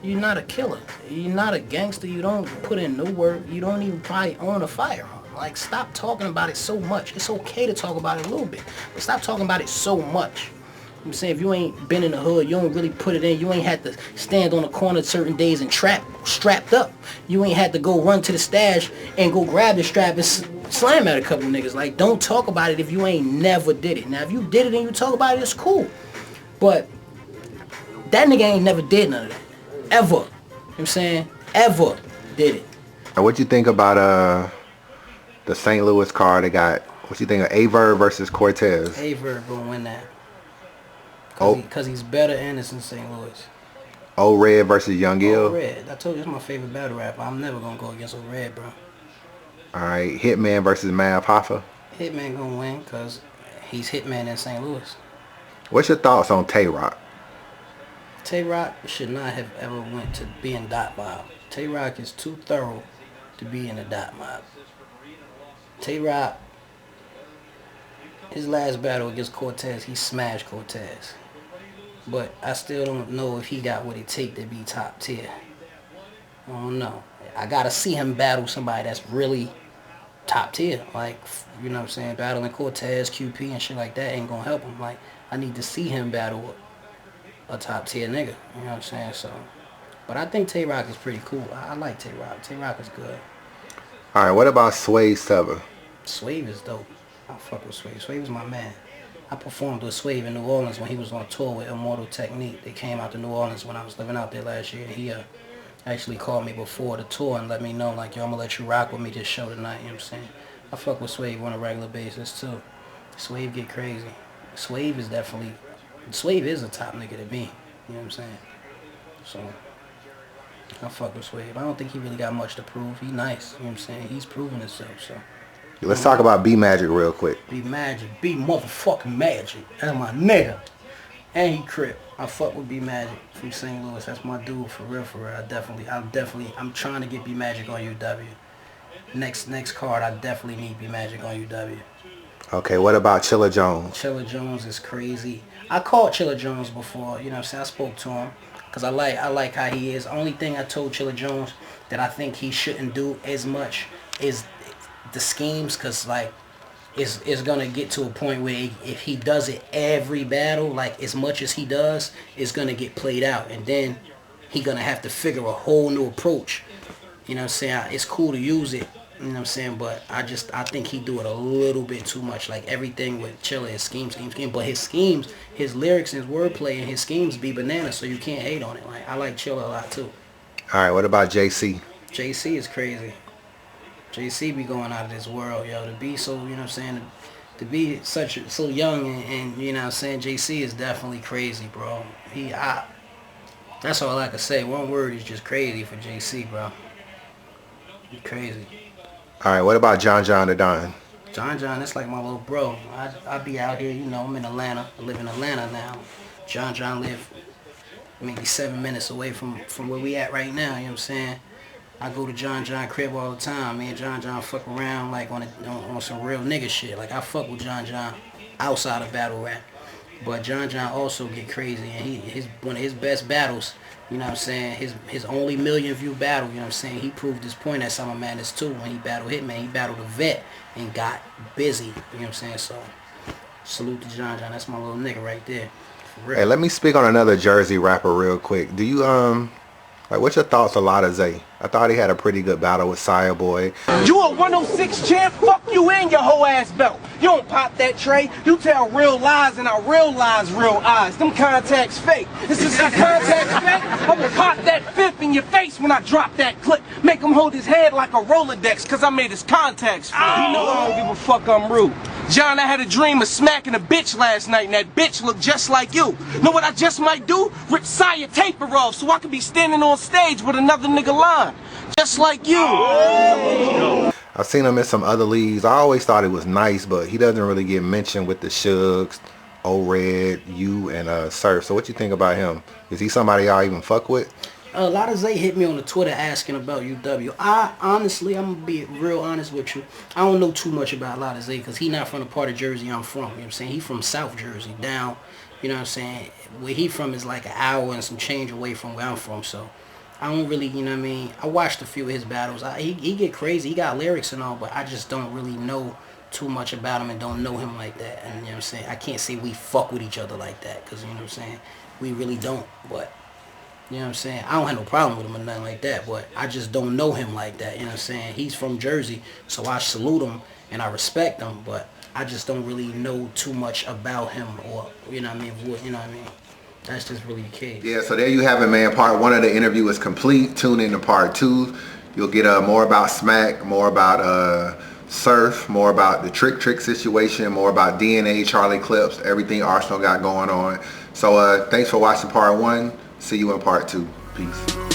M: you're not a killer. You're not a gangster. You don't put in no work. You don't even probably own a firearm. Like, stop talking about it so much. It's okay to talk about it a little bit, but stop talking about it so much. I'm saying, if you ain't been in the hood, you don't really put it in. You ain't had to stand on the corner certain days and strapped up. You ain't had to go run to the stash and go grab the strap and slam at a couple niggas. Like, don't talk about it if you ain't never did it. Now, if you did it and you talk about it, it's cool. But That nigga ain't never did none of that. Ever. You know what I'm saying? Ever did it.
B: Now, what you think about the St. Louis card? They got, what you think of Averb versus Cortez?
M: Averb gonna win that.
B: Oh.
M: Because he's better and it's in St. Louis.
B: O-Red versus Young Ill.
M: O-Red. I told you, it's my favorite battle rapper. I'm never gonna go against O-Red, bro.
B: Alright, Hitman versus Mav Hoffa.
M: Hitman gonna win because he's Hitman in St. Louis.
B: What's your thoughts on Tay-Rock?
M: Tay-Rock should not have ever went to be in Dot Mob. Tay-Rock is too thorough to be in the Dot Mob. Tay-Rock, his last battle against Cortez, he smashed Cortez. But I still don't know if he got what it take to be top tier. I don't know. I gotta see him battle somebody that's really top tier. Like, you know what I'm saying? Battling Cortez, QP, and shit like that ain't gonna help him. Like, I need to see him battle a top tier nigga. You know what I'm saying? So, but I think Tay-Rock is pretty cool. I like Tay-Rock. Tay-Rock is good.
B: Alright, what about Swave Sever?
M: Swave is dope. I fuck with Swave. Swave is my man. I performed with Swave in New Orleans when he was on tour with Immortal Technique. They came out to New Orleans when I was living out there last year. He actually called me before the tour and let me know, like, yo, I'm gonna let you rock with me this show tonight. You know what I'm saying? I fuck with Swave on a regular basis too. Swave get crazy. Swave is a top nigga to me. You know what I'm saying? So I fuck with Swave. I don't think he really got much to prove. He nice. You know what I'm saying? He's proven himself. So
B: let's talk about B Magic real quick.
M: B Magic. B motherfucking Magic. That's my nigga. And he Crip. I fuck with B Magic from St. Louis. That's my dude for real, for real. I'm trying to get B Magic on UW. Next card, I definitely need B Magic on UW.
B: Okay, what about Chilla Jones?
M: Chilla Jones is crazy. I called Chilla Jones before, you know what I'm saying? I spoke to him because I like how he is. Only thing I told Chilla Jones that I think he shouldn't do as much is the schemes, because like it's gonna get to a point where if he does it every battle, like as much as he does, it's gonna get played out, and then he gonna have to figure a whole new approach. You know what I'm saying? It's cool to use it, you know what I'm saying, but I think he do it a little bit too much. Like everything with Chilla is scheme. But his schemes, his lyrics and his wordplay and his schemes be bananas, so you can't hate on it. Like I like Chilla a lot too.
B: Alright, what about JC?
M: JC is crazy. JC be going out of this world, yo. To be so, you know what I'm saying, to be so young and you know what I'm saying, JC is definitely crazy, bro. That's all I can say. One word is just crazy for JC, bro. He crazy.
B: Alright, what about John the Don?
M: John, that's like my little bro. I be out here, you know, I'm in Atlanta. I live in Atlanta now. John live maybe 7 minutes away from where we at right now, you know what I'm saying? I go to John crib all the time. Me and John fuck around like on some real nigga shit. Like I fuck with John outside of battle rap. But John also get crazy, and one of his best battles, you know what I'm saying, his only million view battle, you know what I'm saying, he proved his point at Summer Madness too. When he battled Hitman, he battled a vet and got busy, you know what I'm saying. So salute to John. That's my little nigga right there. For real.
B: Hey, let me speak on another Jersey rapper real quick. Do you like, what's your thoughts on Lotta Zay? I thought he had a pretty good battle with Sire Boy.
P: You a 106 champ? Fuck you and your whole ass belt. You don't pop that tray. You tell real lies and I realize real eyes. Them contacts fake. This is a contacts fake. I'm gonna pop that fifth in your face when I drop that clip. Make him hold his head like a Rolodex, cause I made his contacts fake. You know I don't give a fuck, I'm rude. John, I had a dream of smacking a bitch last night, and that bitch looked just like you. Know what I just might do? Rip Sire taper off so I could be standing on stage with another nigga line. Just like you.
B: I've seen him in some other leagues. I always thought it was nice, but he doesn't really get mentioned with the Shugs, O-Red, you, and Surf. So what you think about him? Is he somebody y'all even fuck with?
M: A lot of Zay hit me on the Twitter asking about UW. I honestly, I'm gonna be real honest with you. I don't know too much about a lot of Zay because he not from the part of Jersey I'm from. You know what I'm saying? He from South Jersey down. You know what I'm saying? Where he from is like an hour and some change away from where I'm from. So I don't really, you know what I mean? I watched a few of his battles. He get crazy. He got lyrics and all, but I just don't really know too much about him and don't know him like that. And you know what I'm saying? I can't say we fuck with each other like that because, you know what I'm saying? We really don't, but you know what I'm saying? I don't have no problem with him or nothing like that, but I just don't know him like that, you know what I'm saying? He's from Jersey, so I salute him and I respect him, but I just don't really know too much about him or, you know what I mean? You know what I mean? That's just really the case.
B: Yeah, so there you have it, man. Part 1 of the interview is complete. Tune in to part 2. You'll get more about Smack, more about Surf, more about the Trick situation, more about DNA, Charlie Clips, everything Arsonal got going on. So thanks for watching part 1. See you in part 2. Peace.